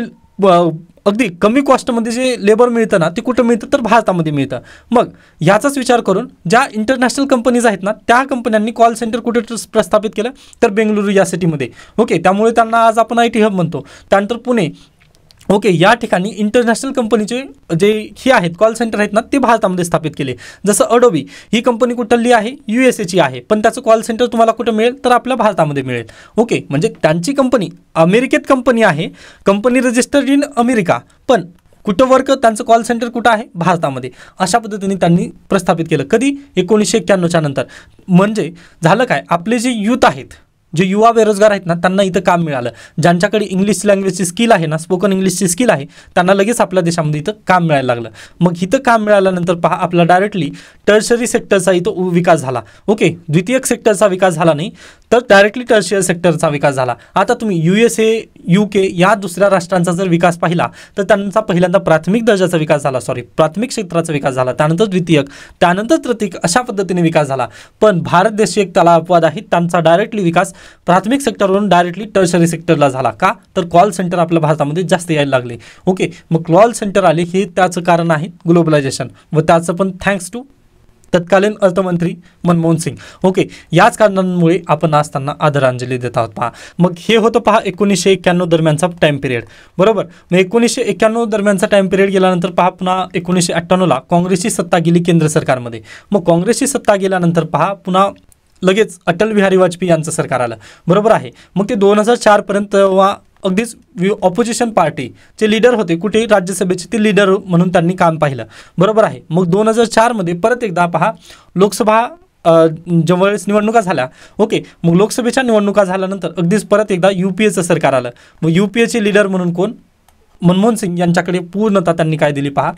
अगदी कमी कॉस्टमध्ये जे लेबर मिळतं ना, ते कुठं मिळतं तर भारतामध्ये मिळतं. मग ह्याचाच विचार करून ज्या इंटरनॅशनल कंपनीज आहेत ना, त्या कंपन्यांनी कॉल सेंटर कुठे प्रस्थापित केलं तर बेंगळुरू या सिटीमध्ये. ओके, त्यामुळे त्यांना आज आपण IT हब म्हणतो. त्यानंतर पुणे. ओके, या ठिकाणी इंटरनॅशनल कंपनीचे जे ही आहेत कॉल सेंटर आहेत ना, ते भारतामध्ये स्थापित केले. जसं अडोबी ही कंपनी कुठली आहे, USAची आहे, पण त्याचं कॉल सेंटर तुम्हाला कुठं मिळेल तर आपल्या भारतामध्ये मिळेल. ओके, म्हणजे त्यांची कंपनी अमेरिकेत कंपनी आहे, कंपनी रजिस्टर्ड इन अमेरिका, पण कुठं वर्क त्यांचं कॉल सेंटर कुठं आहे, भारतामध्ये. अशा पद्धतीने त्यांनी प्रस्थापित केलं. कधी 1991च्या नंतर. म्हणजे झालं काय, आपले जे यूथ आहेत, जे युवा बेरोजगार आहेत ना, त्यांना इथं काम मिळालं. ज्यांच्याकडे इंग्लिश लँग्वेजची स्किल आहे ना, स्पोकन इंग्लिशची स्किल आहे, त्यांना लगेच आपल्या देशामध्ये इथं काम मिळायला लागलं. मग इथं काम मिळाल्यानंतर पहा, आपला डायरेक्टली टर्शरी सेक्टरचा इथं विकास झाला. ओके, द्वितीयक सेक्टरचा विकास झाला नाही, तर डायरेक्टली टर्शियर सेक्टरचा विकास झाला. आता तुम्ही USA, UK या दुसऱ्या राष्ट्रांचा जर विकास पाहिला तर त्यांचा पहिल्यांदा प्राथमिक दर्जाचा विकास झाला, प्राथमिक क्षेत्राचा विकास झाला, त्यानंतर द्वितीयक, त्यानंतर तृतीयक, अशा पद्धतीने विकास झाला. पण भारत देश एक त्याला अपवाद आहे, त्यांचा डायरेक्टली विकास प्राथमिक सेक्टरवरून डायरेक्टली टर्शरी सेक्टरला झाला. का तर कॉल सेंटर आपल्या भारतामध्ये जास्त यायला लागले. ओके, मग कॉल सेंटर आले, हे त्याचं कारण आहे ग्लोबलायझेशन, व त्याचं पण थँक्स टू तत्कालीन अर्थमंत्री मनमोहन सिंग. ओके, याच कारणांमुळे आपण आज त्यांना आदरांजली देत आहोत. पहा, मग हे होतं पहा 1991 दरम्यानचा टाइम पिरियड. बरोबर, मग 1991 दरम्यानचा टाइम पिरियड गेल्यानंतर पहा, पुन्हा 1998ला काँग्रेसची सत्ता गेली केंद्र सरकारमध्ये. मग काँग्रेसची सत्ता गेल्यानंतर पहा, पुन्हा लगेच अटल बिहारी वाजपेयी यांचं सरकार आलं. बरोबर आहे. मग ते 2004 पर्यंत अगदीच ऑपोजिशन पार्टीचे लीडर होते, कुठे राज्यसभेचे ते लीडर म्हणून त्यांनी काम पाहिलं. बरोबर आहे. मग 2004 मध्ये परत एकदा पहा, लोकसभा ज्यावेळेस निवडणुका झाल्या. ओके, मग लोकसभेच्या निवडणुका झाल्यानंतर अगदीच परत एकदा UPAचं सरकार आलं. मग UPAचे लीडर म्हणून कोण, मनमोहन सिंग यांच्याकडे पूर्णतः त्यांनी काय दिली पहा,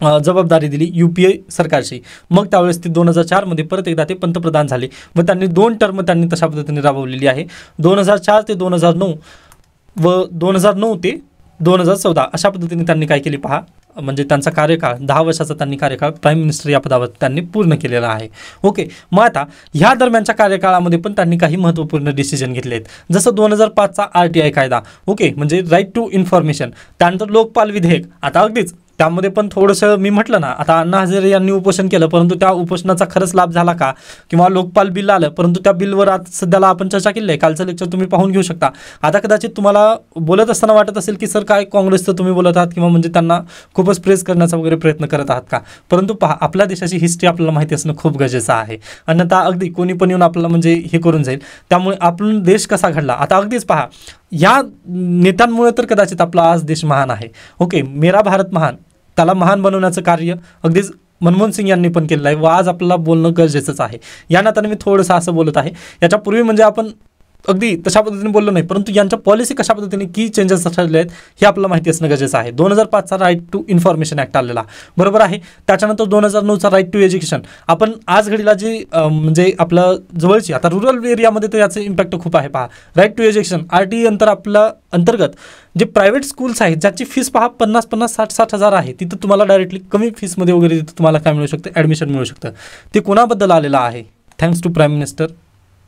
जबाबदारी दिली UPA सरकारची. मग त्यावेळेस ते 2004 मध्ये परत एकदा ते पंतप्रधान झाले व त्यांनी 2 टर्म त्यांनी तशा पद्धतीने राबवलेली आहे. 2004 ते 2009 व 2009 ते 2014 अशा पद्धतीने त्यांनी काय केले पहा, म्हणजे त्यांचा कार्यकाळ 10 वर्षाचा त्यांनी कार्यकाळ प्राईम मिनिस्टर या पदावर त्यांनी पूर्ण केलेला आहे. ओके, मग आता ह्या दरम्यानच्या कार्यकाळामध्ये पण त्यांनी काही महत्त्वपूर्ण डिसिजन घेतले आहेत. जसं 2005चा RTI कायदा. ओके, म्हणजे राईट टू इन्फॉर्मेशन. त्यानंतर लोकपाल विधेयक. आता अगदीच त्यामध्ये पण थोडंसं मी म्हटलं ना, आता अण्णा हजारे यांनी उपोषण केलं, परंतु त्या उपोषणाचा खरंच लाभ झाला का, किंवा लोकपाल बिल आलं, परंतु त्या बिलवर आज सध्याला आपण चर्चा केली आहे. कालचं लेक्चर तुम्ही पाहून घेऊ शकता. आता कदाचित तुम्हाला बोलत असताना वाटत असेल की सर काय काँग्रेसचं तुम्ही बोलत आहात, किंवा म्हणजे त्यांना खूपच प्रेस करण्याचा वगैरे प्रयत्न करत आहात का. परंतु पहा, आपल्या देशाची हिस्ट्री आपल्याला माहिती असणं खूप गरजेचं आहे. अन्यथा अगदी कोणी पण येऊन आपल्याला म्हणजे हे करून जाईल. त्यामुळे आपण देश कसा घडला, आता अगदीच पहा, या नेत्यांमुळे तर कदाचित आपला आज देश महान आहे. ओके, मेरा भारत महान, त्याला महान बनवण्याचं कार्य अगदीच मनमोहन सिंग यांनी पण केलेलं आहे व आज आपल्याला बोलणं गरजेचंच आहे. या नात्याने मी थोडंसं असं बोलत आहे. याच्यापूर्वी म्हणजे आपण अगदी तशा पद्धतीने बोललो नाही, परंतु यांच्या पॉलिसी कशा पद्धतीने की चेंजेस ठरले आहेत हे आपल्याला माहिती असणं गरजेचं आहे. 2005चा राईट टू इन्फॉर्मेशन ॲक्ट आलेला. बरोबर आहे. त्याच्यानंतर 2009चा राईट टू एज्युकेशन. आपण आज घडीला जी म्हणजे आपलं जवळची आता रुरल एरियामध्ये तर याचं इम्पॅक्ट खूप आहे. पहा, राईट टू एज्युकेशन RTI आपल्या अंतर्गत जे प्रायव्हेट स्कूल्स आहेत ज्याची फीस पहा 50,000, 60,000 हजार आहे, तिथं तुम्हाला डायरेक्टली कमी फीसमध्ये वगैरे तिथं तुम्हाला काय मिळू शकतं, ॲडमिशन मिळू शकतं. ते कोणाबद्दल आलेलं आहे, थँक्स टू प्राईम मिनिस्टर,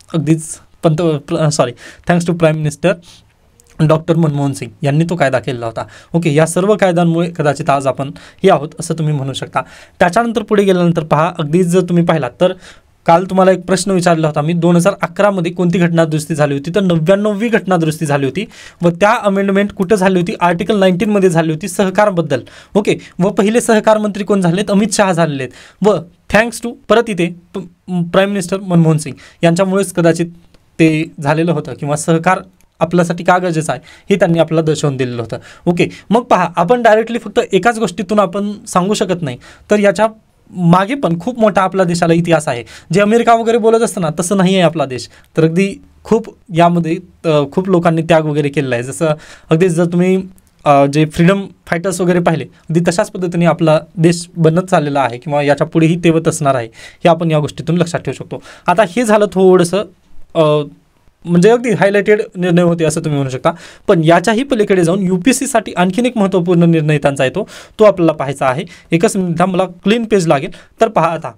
अगदीच thanks to prime minister doctor Manmohan Singh यांनी तो कायदा केलेला होता. ओके, या सर्व कायद्यांमुळे कदाचित आज आपण हे आहोत असं तुम्ही म्हणू शकता. त्याच्यानंतर पुढे गेल्यानंतर पहा, अगदीच जर तुम्ही पाहिलात तर काल तुम्हाला एक प्रश्न विचारला होता मी, 2011 मध्ये कोणती घटना दुरुस्ती झाली होती, तर 99वी घटना दुरुस्ती झाली होती व त्या अमेंडमेंट कुठं झाली होती, आर्टिकल 19 मध्ये झाली होती, सहकारबद्दल. ओके, व पहिले सहकार मंत्री कोण झालेत, अमित शहा झालेले आहेत व थँक्स टू परत इथे प्राईम मिनिस्टर मनमोहन सिंग यांच्यामुळेच कदाचित ते झालेलं होतं, किंवा सहकार आपल्यासाठी का गरजेचं आहे हे त्यांनी आपल्याला दर्शवून दिलेलं होतं. ओके, मग पहा, आपण डायरेक्टली फक्त एकाच गोष्टीतून आपण सांगू शकत नाही, तर याच्या मागे पण खूप मोठा आपला देशाला इतिहास आहे. जे अमेरिका वगैरे बोलत असतं ना, तसं नाही आहे आपला देश. तर अगदी खूप यामध्ये खूप लोकांनी त्याग वगैरे केलेला आहे. जसं अगदीच जर तुम्ही जे फ्रीडम फायटर्स वगैरे पाहिले, अगदी तशाच पद्धतीने आपला देश बनत चाललेला आहे, किंवा याच्या पुढेही तेवत असणार आहे, हे आपण या गोष्टीतून लक्षात ठेवू शकतो. आता हे झालं थोडंसं म्हणजे अगदी हायलाइटेड निर्णय होते असं तुम्ही म्हणू शकता. पण याच्याही पलीकडे जाऊन UPSCसाठी आणखीन एक महत्त्वपूर्ण निर्णय त्यांचा येतो, तो आपल्याला पाहायचा आहे. एकच मिनिट मला क्लीन पेज लागेल. तर पहा, आता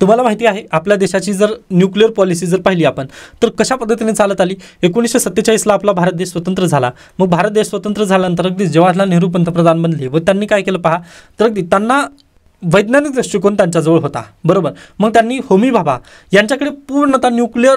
तुम्हाला माहिती आहे आपल्या देशाची जर न्यूक्लिअर पॉलिसी जर पाहिली आपण तर कशा पद्धतीने चालत आली. 1947ला आपला भारत देश स्वतंत्र झाला. मग भारत देश स्वतंत्र झाल्यानंतर अगदी जवाहरलाल नेहरू पंतप्रधान बनले व त्यांनी काय केलं पहा, तर अगदी त्यांना वैज्ञानिक दृष्टिकोन त्यांच्याजवळ होता, बरोबर. मग त्यांनी होमी भाभा यांच्याकडे पूर्णतः न्यूक्लिअर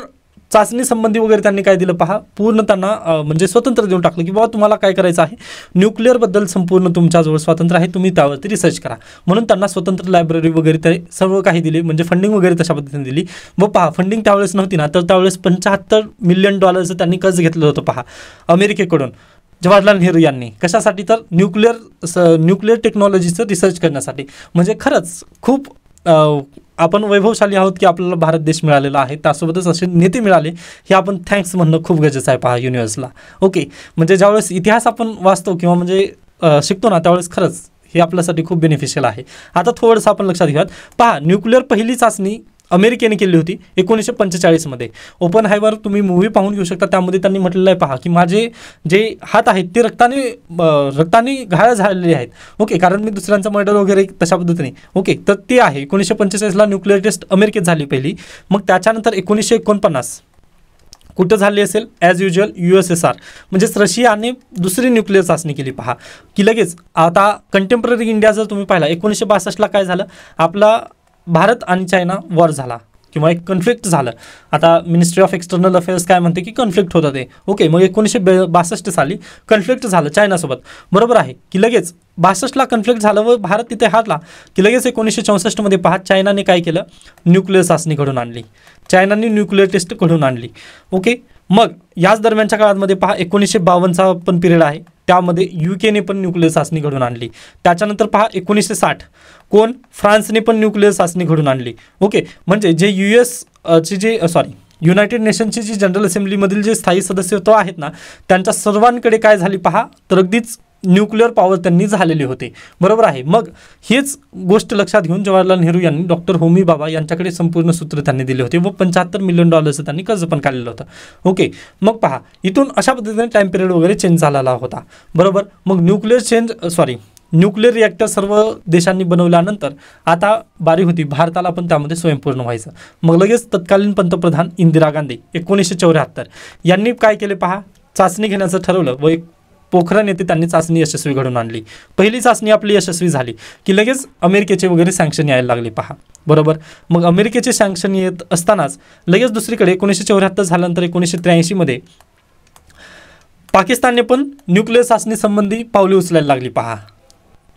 चाचणी संबंधी वगैरे त्यांनी काय दिलं पहा, पूर्ण त्यांना म्हणजे स्वतंत्र देऊन टाकलं की बाबा तुम्हाला काय करायचं आहे, न्यूक्लिअरबद्दल संपूर्ण तुमच्याजवळ स्वातंत्र्य आहे, तुम्ही त्यावरती रिसर्च करा. म्हणून त्यांना स्वतंत्र लायब्ररी वगैरे ते सर्व काही दिले, म्हणजे फंडिंग वगैरे तशा पद्धतीने दिली. व पहा, फंडिंग त्यावेळेस नव्हती ना, तर त्यावेळेस $75 मिलियन त्यांनी कर्ज घेतलं होतं पहा अमेरिकेकडून जवाहरलाल नेहरू यांनी. कशासाठी, तर न्यूक्लिअर टेक्नॉलॉजीचं रिसर्च करण्यासाठी. म्हणजे खरंच खूप आपण वैभवशाली आहोत की आपल्याला भारत देश मिळालेला आहे, त्यासोबतच असे नेते मिळाले हे आपण थँक्स म्हणणं खूप गरजेचं आहे पहा युनिव्हर्सला. ओके, म्हणजे ज्यावेळेस इतिहास आपण वाचतो किंवा म्हणजे शिकतो ना, त्यावेळेस खरंच हे आपल्यासाठी खूप बेनिफिशियल आहे. आता थोडंसं आपण लक्षात घेऊयात. पहा, न्यूक्लिअर पहिली चाचणी अमेरिकेने केली होती 1945मध्ये. ओपनहायमर तुम्ही मूव्ही पाहून घेऊ शकता, त्यामध्ये त्यांनी म्हटलेलं आहे पहा की माझे जे हात आहेत ते रक्ताने घायल झालेले आहेत. ओके, कारण मी दुसऱ्यांचा मर्डर वगैरे तशा पद्धतीने. ओके, तर ते आहे 1945ला न्यूक्लिअर टेस्ट अमेरिकेत झाली पहिली. मग त्याच्यानंतर 1949 कुठं झाली असेल, ॲज युज्युअल USSR म्हणजेच रशियाने दुसरी न्यूक्लिअर चाचणी केली पहा की लगेच. आता कंटेम्पररी इंडिया जर तुम्ही पाहिला 1962ला काय झालं, आपला भारत आणि चायना वॉर झाला किंवा एक कन्फ्लिक्ट झालं. आता मिनिस्ट्री ऑफ एक्सटर्नल अफेअर्स काय म्हणते की कन्फ्लिक्ट होतं ते. ओके, मग 1962 साली कन्फ्लिक्ट झालं चायनासोबत, बरोबर आहे की. लगेच 62ला कन्फ्लिक्ट झालं व भारत तिथे हारला की लगेच 1964मध्ये पहा चायनाने काय केलं, न्यूक्लिअर चाचणी घडून आणली, चायनाने न्यूक्लिअर टेस्ट घडून आणली. ओके, मग याच दरम्यानच्या काळामध्ये पहा 1952चा पण पिरियड आहे, त्यामध्ये UKने पण न्यूक्लिअर चाचणी घडून आणली. त्याच्यानंतर पहा 1960 कोण, फ्रान्सने पण न्यूक्लिअर चाचणी घडून आणली. ओके, म्हणजे जे युनायटेड नेशनची जी जनरल असेंब्लीमधील जे स्थायी सदस्यत्व आहेत ना, त्यांच्या सर्वांकडे काय झाली पहा, तर अगदीच न्यूक्लिअर पॉवर त्यांनी झालेली होते, बरोबर आहे. मग हेच गोष्ट लक्षात घेऊन जवाहरलाल नेहरू यांनी डॉक्टर होमी भाभा यांच्याकडे संपूर्ण सूत्र त्यांनी दिले होते व $75 मिलियन त्यांनी कर्ज पण काढलेलं होतं. ओके, मग पहा इथून अशा पद्धतीने टाइम पिरियड वगैरे चेंज झालेला होता, बरोबर. मग न्यूक्लिअर रिॲक्टर सर्व देशांनी बनवल्यानंतर आता बारी होती भारताला पण त्यामध्ये स्वयंपूर्ण व्हायचं. मग लगेच तत्कालीन पंतप्रधान इंदिरा गांधी 1974 यांनी काय केले पहा, चाचणी घेण्याचं ठरवलं व एक पोखरण येथे त्यांनी चाचणी यशस्वी घडून आणली. पहिली चाचणी आपली यशस्वी झाली की लगेच अमेरिकेचे वगैरे सँक्शन यायला लागले पहा, बरोबर. मग अमेरिकेचे सँक्शन येत असतानाच लगेच दुसरीकडे 1974 झाल्यानंतर 1983मध्ये पाकिस्तानने पण न्यूक्लिअर चाचणी संबंधी पावले उचलायला लागली पहा.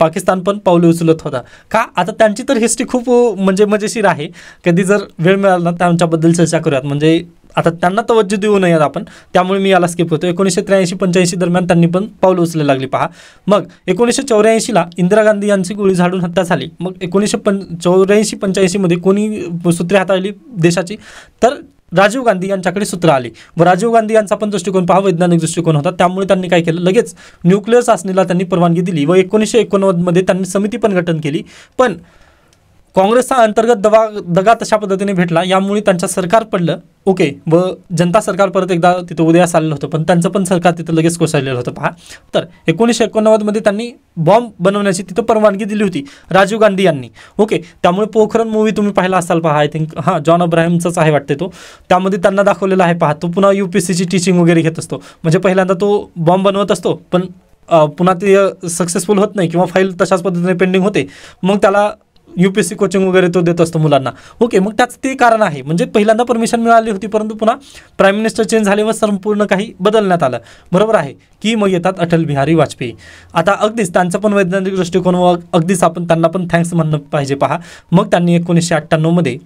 पाकिस्तान पण पावले उचलत होता का. आता त्यांची तर हिस्ट्री खूप म्हणजे मजेशीर आहे, कधी जर वेळ मिळाला ना त्यांच्याबद्दल चर्चा करूयात. म्हणजे आता त्यांना तवज्जो देऊ नयेत आपण, त्यामुळे मी याला स्किप होतो. 1983-85 दरम्यान त्यांनी पण पावलं उचलायला लागली पहा. मग 1984ला इंदिरा गांधी यांची गोळी झाडून हत्या झाली. मग 1984-85मध्ये कोणी सूत्रे हाताळली देशाची, तर राजीव गांधी यांच्याकडे सूत्र आली व राजीव गांधी यांचा पण दृष्टिकोन पहा वैज्ञानिक दृष्टिकोन होता. त्यामुळे त्यांनी काय केलं, लगेच न्यूक्लिअर चाचणीला त्यांनी परवानगी दिली व 1989मध्ये त्यांनी समिती पण गठन केली. पण काँग्रेसचा अंतर्गत दगा तशा पद्धतीने भेटला, यामुळे त्यांचं सरकार पडलं. ओके, व जनता सरकार परत एकदा तिथं उदयास आलेलं होतं, पण त्यांचं पण सरकार तिथं लगेच कोसळलेलं होतं पहा. तर 1989मध्ये त्यांनी बॉम्ब बनवण्याची तिथं परवानगी दिली होती राजीव गांधी यांनी. ओके, त्यामुळे पोखरण मूवी तुम्ही पाहिला असाल पहा, आय थिंक जॉन अब्राहमचाच आहे वाटते तो. त्यामध्ये त्यांना दाखवलेला आहे पहा, तो पुन्हा UPSCची टीचिंग वगैरे घेत असतो. म्हणजे पहिल्यांदा तो बॉम्ब बनवत असतो, पण पुन्हा ते सक्सेसफुल होत नाही किंवा फाईल तशाच पद्धतीने पेंडिंग होते. मग त्याला UPSC कोचिंग वगैरे तो देत असतो मुलांना. ओके, मग त्याचं ते कारण आहे. म्हणजे पहिल्यांदा परमिशन मिळाली होती, परंतु पुन्हा प्राईम मिनिस्टर चेंज झाले व संपूर्ण काही बदलण्यात आलं, बरोबर आहे की. मग येतात अटल बिहारी वाजपेयी. आता अगदीच त्यांचं पण वैज्ञानिक दृष्टिकोन व अगदीच आपण त्यांना पण थँक्स म्हणणं पाहिजे पहा. मग त्यांनी 1998मध्ये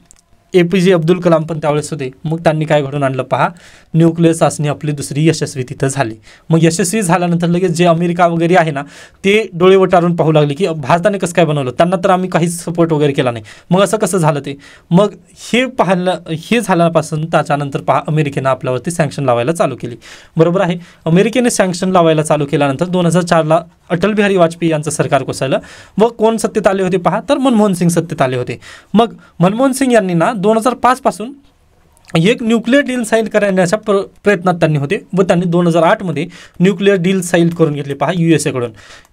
APJ अब्दुल कलाम पण त्यावेळेस होते. मग त्यांनी काय घडून आणलं पहा, न्यूक्लिअर चाचणी आपली दुसरी यशस्वी तिथं झाली. मग यशस्वी झाल्यानंतर लगेच जे अमेरिका वगैरे आहे ना, ते डोळे वटारून पाहू लागले की भारताने कसं काय बनवलं, त्यांना तर आम्ही काहीच सपोर्ट वगैरे केला नाही. मग असं कसं झालं ते. मग हे झाल्यापासून त्याच्यानंतर पहा अमेरिकेनं आपल्यावरती सँक्शन लावायला चालू केली, बरोबर आहे. अमेरिकेने सँक्शन लावायला चालू केल्यानंतर 2004ला अटल बिहारी वाजपेयी यांचं सरकार कोसळलं व कोण सत्तेत आले होते पहा, तर मनमोहन सिंग सत्तेत आले होते. मग मनमोहन सिंग यांनी ना 2005 पासून एक न्यूक्लिअर डील साईन करण्याच्या प्रयत्नात त्यांनी होते व त्यांनी 2008मध्ये न्यूक्लिअर डील साईन करून घेतले पहा USA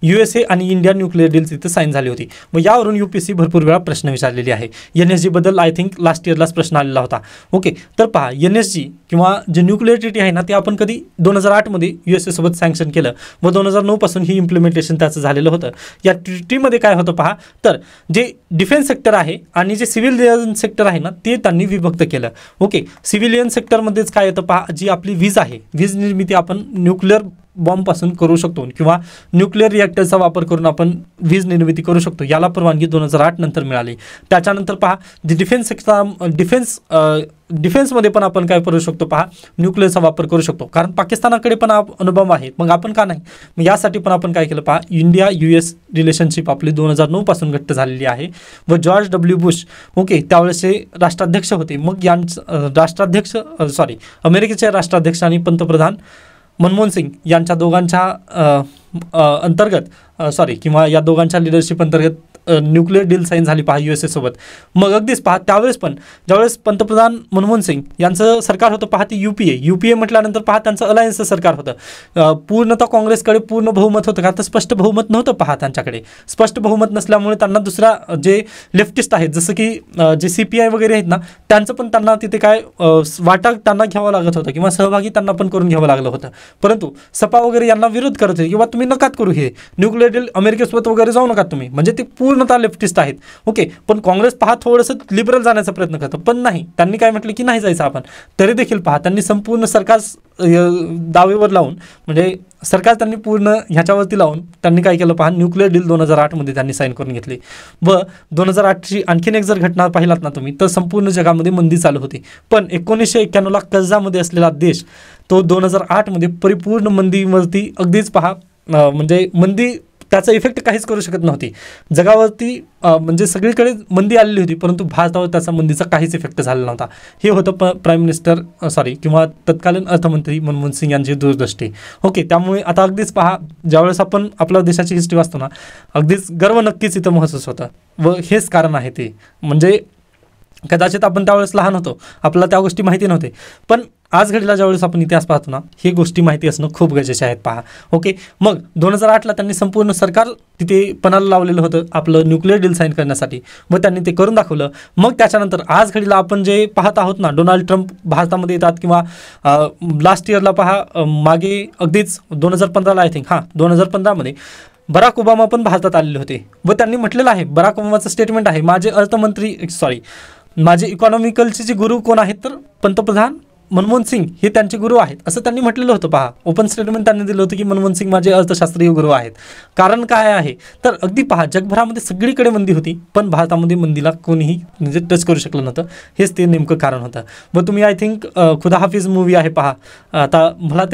USA आणि इंडिया न्यूक्लिअर डील तिथे साईन झाली होती व यावरून UPSC भरपूर वेळा प्रश्न विचारलेले आहे. NSG बद्दल आय थिंक लास्ट इयरलाच प्रश्न आलेला होता. ओके, तर पहा NSG किंवा जे न्यूक्लिअर ट्रिटी आहे ना ते आपण कधी 2008मध्ये USA सोबत सँक्शन केलं व 2009 पासून ही इम्प्लिमेंटेशन त्याचं झालेलं होतं. या ट्रिटीमध्ये काय होतं पहा, तर जे डिफेन्स सेक्टर आहे आणि जे सिव्हिलियन सेक्टर आहे ना ते त्यांनी विभक्त केलं. ओके, सिव्हिलियन सेक्टरमध्येच काय येतं पहा, जी आपली वीज आहे, वीज निर्मिती आपण न्यूक्लिअर बॉम्बपासून करू शकतो किंवा न्यूक्लिअर रिॲक्टरचा वापर करून आपण वीज निर्मिती करू शकतो. याला परवानगी 2008 नंतर मिळाली. त्याच्यानंतर पहा जे डिफेन्स सेक्टर डिफेन्समध्ये पण आपण काय करू शकतो पहा, न्यूक्लिअरचा वापर करू शकतो. कारण पाकिस्तानाकडे पण अनुभव आहे, मग आपण का नाही. मग यासाठी पण आपण काय केलं पहा, इंडिया US रिलेशनशिप आपली 2009 पासून घट्ट झालेली आहे व जॉर्ज W बुश ओके त्यावेळेसचे राष्ट्राध्यक्ष होते. मग अमेरिकेचे राष्ट्राध्यक्ष आणि पंतप्रधान मनमोहन सिंग यांच्या दोघांच्या किंवा या दोघांच्या लिडरशिप अंतर्गत न्यूक्लिअर डील साईन झाली पहा USA सोबत. मग अगदीच पहा त्यावेळेस पण ज्यावेळेस पंतप्रधान मनमोहन सिंग यांचं सरकार होतं पहा ते UPA म्हटल्यानंतर पहा त्यांचं अलायन्सचं सरकार होतं. पूर्णतः काँग्रेसकडे पूर्ण बहुमत होतं का, तर स्पष्ट बहुमत नव्हतं पहा त्यांच्याकडे. स्पष्ट बहुमत नसल्यामुळे त्यांना दुसरा जे लेफ्टिस्ट आहेत जसं की जे CPI वगैरे आहेत ना त्यांचं पण त्यांना तिथे काय वाटा त्यांना घ्यावं लागत होतं किंवा सहभागी त्यांना पण करून घ्यावं लागलं होतं. परंतु सपा वगैरे यांना विरोध करत होते किंवा तुम्ही नकात करू हे न्यूक्लिअर डील, अमेरिकेसोबत वगैरे जाऊ नका तुम्ही, म्हणजे ते पूर्णतः लेफ्टिस्ट आहेत. ओके, पण काँग्रेस पहा थोडंसं लिबरल जाण्याचा प्रयत्न करतं, पण नाही, त्यांनी काय म्हटलं की नाही जायचं आपण. तरी देखील पहा त्यांनी संपूर्ण सरकार दावेवर लावून, म्हणजे सरकार त्यांनी पूर्ण ह्याच्यावरती लावून त्यांनी काय केलं पहा, न्यूक्लिअर डील 2008मध्ये त्यांनी साईन करून घेतली. व 2008ची आणखीन एक जर घटना पाहिलात ना तुम्ही, तर संपूर्ण जगामध्ये मंदी चालू होती. पण 1991ला कर्जामध्ये असलेला देश तो 2008मध्ये परिपूर्ण मंदीवरती अगदीच पहा, म्हणजे मंदी त्याचा इफेक्ट काहीच करू शकत नव्हती जगावरती. म्हणजे सगळीकडे मंदी आलेली होती, परंतु भारतावर त्याचा मंदीचा काहीच इफेक्ट झाला नव्हता. हे होतं प्राईम मिनिस्टर किंवा तत्कालीन अर्थमंत्री मनमोहन सिंग यांची दूरदृष्टी. ओके, त्यामुळे आता अगदीच पहा ज्यावेळेस आपण आपल्या देशाची हिस्ट्री वाचतो ना, अगदीच गर्व नक्कीच इथं महसूस होतं व हेच कारण आहे ते. म्हणजे कदाचित आपण त्यावेळेस लहान होतो, आपल्याला त्या गोष्टी माहिती नव्हते, पण आज घडीला ज्यावेळेस आपण इतिहास पाहतो ना, ही गोष्टी माहिती असणं खूप गरजेचे आहेत पहा. ओके, मग 2008ला त्यांनी संपूर्ण सरकार तिथे पणाला लावलेलं होतं आपलं न्यूक्लिअर डील साईन करण्यासाठी व त्यांनी ते करून दाखवलं. मग त्याच्यानंतर आज घडीला आपण जे पाहत आहोत ना, डोनाल्ड ट्रम्प भारतामध्ये येतात किंवा लास्ट इयरला पहा, मागे अगदीच 2015ला आय थिंक 2015मध्ये बराक ओबामा पण भारतात आलेले होते व त्यांनी म्हटलेलं आहे, बराक ओबामाचं स्टेटमेंट आहे, माझे इकॉनॉमिकलचे जे गुरु कोण आहेत तर पंतप्रधान मनमोहन सिंग हे त्यांचे गुरु आहेत असं त्यांनी म्हटलेलं होतं पहा. ओपन स्टेटमेंट त्यांनी दिलं होतं की मनमोहन सिंग माझे अर्थशास्त्रीय गुरु आहेत. कारण काय आहे तर अगदी पहा जगभरामध्ये सगळीकडे मंदी होती, पण भारतामध्ये मंदीला कोणीही म्हणजे टच करू शकलं नव्हतं. हेच ते नेमकं कारण होतं. मग तुम्ही आय थिंक खुदा हाफिज मूवी आहे पहा, आता मला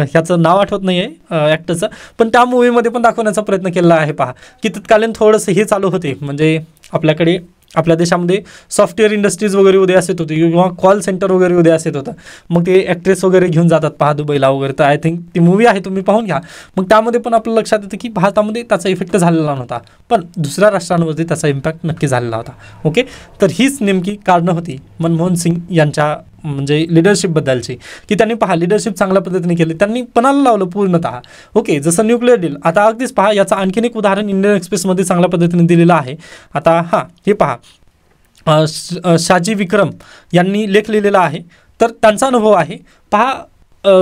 ह्याचं नाव आठवत नाही आहे ॲक्टरचं, पण त्या मूवीमध्ये पण दाखवण्याचा प्रयत्न केला आहे पहा की तत्कालीन थोडंसं हे चालू होते, म्हणजे आपल्याकडे आपल्या देशामध्ये सॉफ्टवेअर इंडस्ट्रीज वगैरे उदयास येत होती किंवा कॉल सेंटर वगैरे उदयास येत होतं. मग ते ॲक्ट्रेस वगैरे घेऊन जातात पहा दुबईला वगैरे. तर आय थिंक ती मूवी आहे, तुम्ही पाहून घ्या. मग त्यामध्ये पण आपलं लक्षात येतं की भारतामध्ये त्याचा इफेक्ट झालेला नव्हता, पण दुसऱ्या राष्ट्रांवरती त्याचा इम्पॅक्ट नक्की झालेला होता. ओके, तर हीच नेमकी कारणं होती मनमोहन सिंग यांच्या म्हणजे लिडरशिपबद्दलची, की त्यांनी पहा लिडरशिप चांगल्या पद्धतीने केली, त्यांनी पणाला लावलं पूर्णतः. ओके, जसं न्यूक्लिअर डील. आता अगदीच पहा याचं आणखीन एक उदाहरण इंडियन एक्सप्रेसमध्ये चांगल्या पद्धतीने दिलेलं आहे. आता हे पहा, शाजी विक्रम यांनी लेख लिहिलेला आहे, तर त्यांचा अनुभव आहे पहा.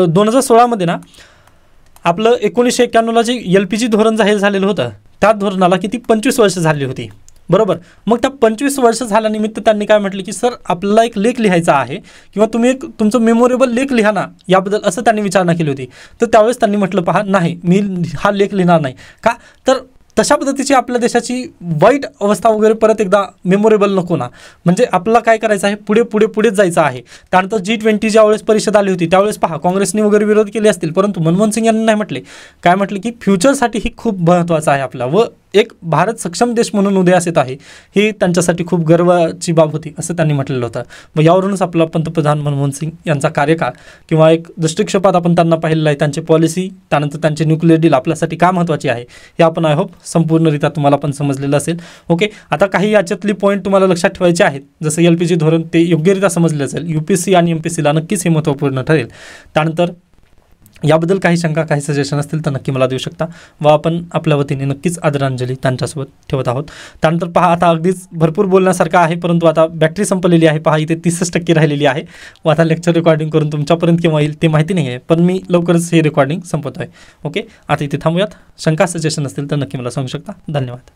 2016मध्ये ना आपलं 1991ला जे LPG धोरण जाहीर झालेलं होतं, त्या धोरणाला किती 25 वर्ष झाली होती, बरोबर. मग त्या 25 वर्ष झाल्यानिमित्त त्यांनी काय म्हटलं की सर आपल्याला एक लेख लिहायचा आहे किंवा तुम्ही एक तुमचं मेमोरेबल लेख लिहा ना याबद्दल, असं त्यांनी विचारणा केली होती. तर त्यावेळेस त्यांनी म्हटलं पहा नाही, मी हा लेख लिहिणार नाही. का तर तशा पद्धतीची आपल्या देशाची वाईट अवस्था वगैरे परत एकदा मेमोरेबल नको ना. म्हणजे आपल्याला काय करायचं आहे, पुढेच जायचं आहे. त्यानंतर G20 ज्यावेळेस परिषद आली होती त्यावेळेस पहा काँग्रेसने वगैरे विरोध केले असतील, परंतु मनमोहन सिंग यांनी नाही म्हटले. काय म्हटले की फ्युचरसाठी ही खूप महत्त्वाचं आहे आपला व एक भारत सक्षम देश म्हणून उदयास येत आहे, ही त्यांच्यासाठी खूप गर्वाची बाब होती असं त्यांनी म्हटलेलं होतं. मग यावरूनच आपला पंतप्रधान मनमोहन सिंग यांचा कार्यकाळ किंवा एक दृष्टिक्षेपात आपण त्यांना पाहिलेलं आहे. त्यांची पॉलिसी, त्यानंतर त्यांचे न्यूक्लिअर डील आपल्यासाठी का महत्त्वाची आहे हे आपण आय होप संपूर्णरित्या तुम्हाला पण समजलेलं असेल. ओके, आता काही याच्यातली पॉईंट तुम्हाला लक्षात ठेवायचे आहेत. जसं LPG धोरण ते योग्यरित्या समजले असेल. UPSC आणि MPSCला नक्कीच हे महत्त्वपूर्ण ठरेल. त्यानंतर याबद्दल काही शंका, काही सजेशन असतील तर नक्की मला देऊ शकता व आपण आपल्या वतीने नक्कीच आदरांजली त्यांच्यासोबत ठेवत आहोत. त्यानंतर पहा, आता अगदीच भरपूर बोलण्यासारखं आहे, परंतु आता बॅटरी संपलेली आहे. पहा, इथे 30% राहिलेली आहे व आता लेक्चर रेकॉर्डिंग करून तुमच्यापर्यंत केव्हा येईल ते माहिती नाही आहे, पण मी लवकरच हे रेकॉर्डिंग संपवतो आहे. ओके, आता इथे थांबूयात. शंका, सजेशन असतील तर नक्की मला सांगू शकता. धन्यवाद.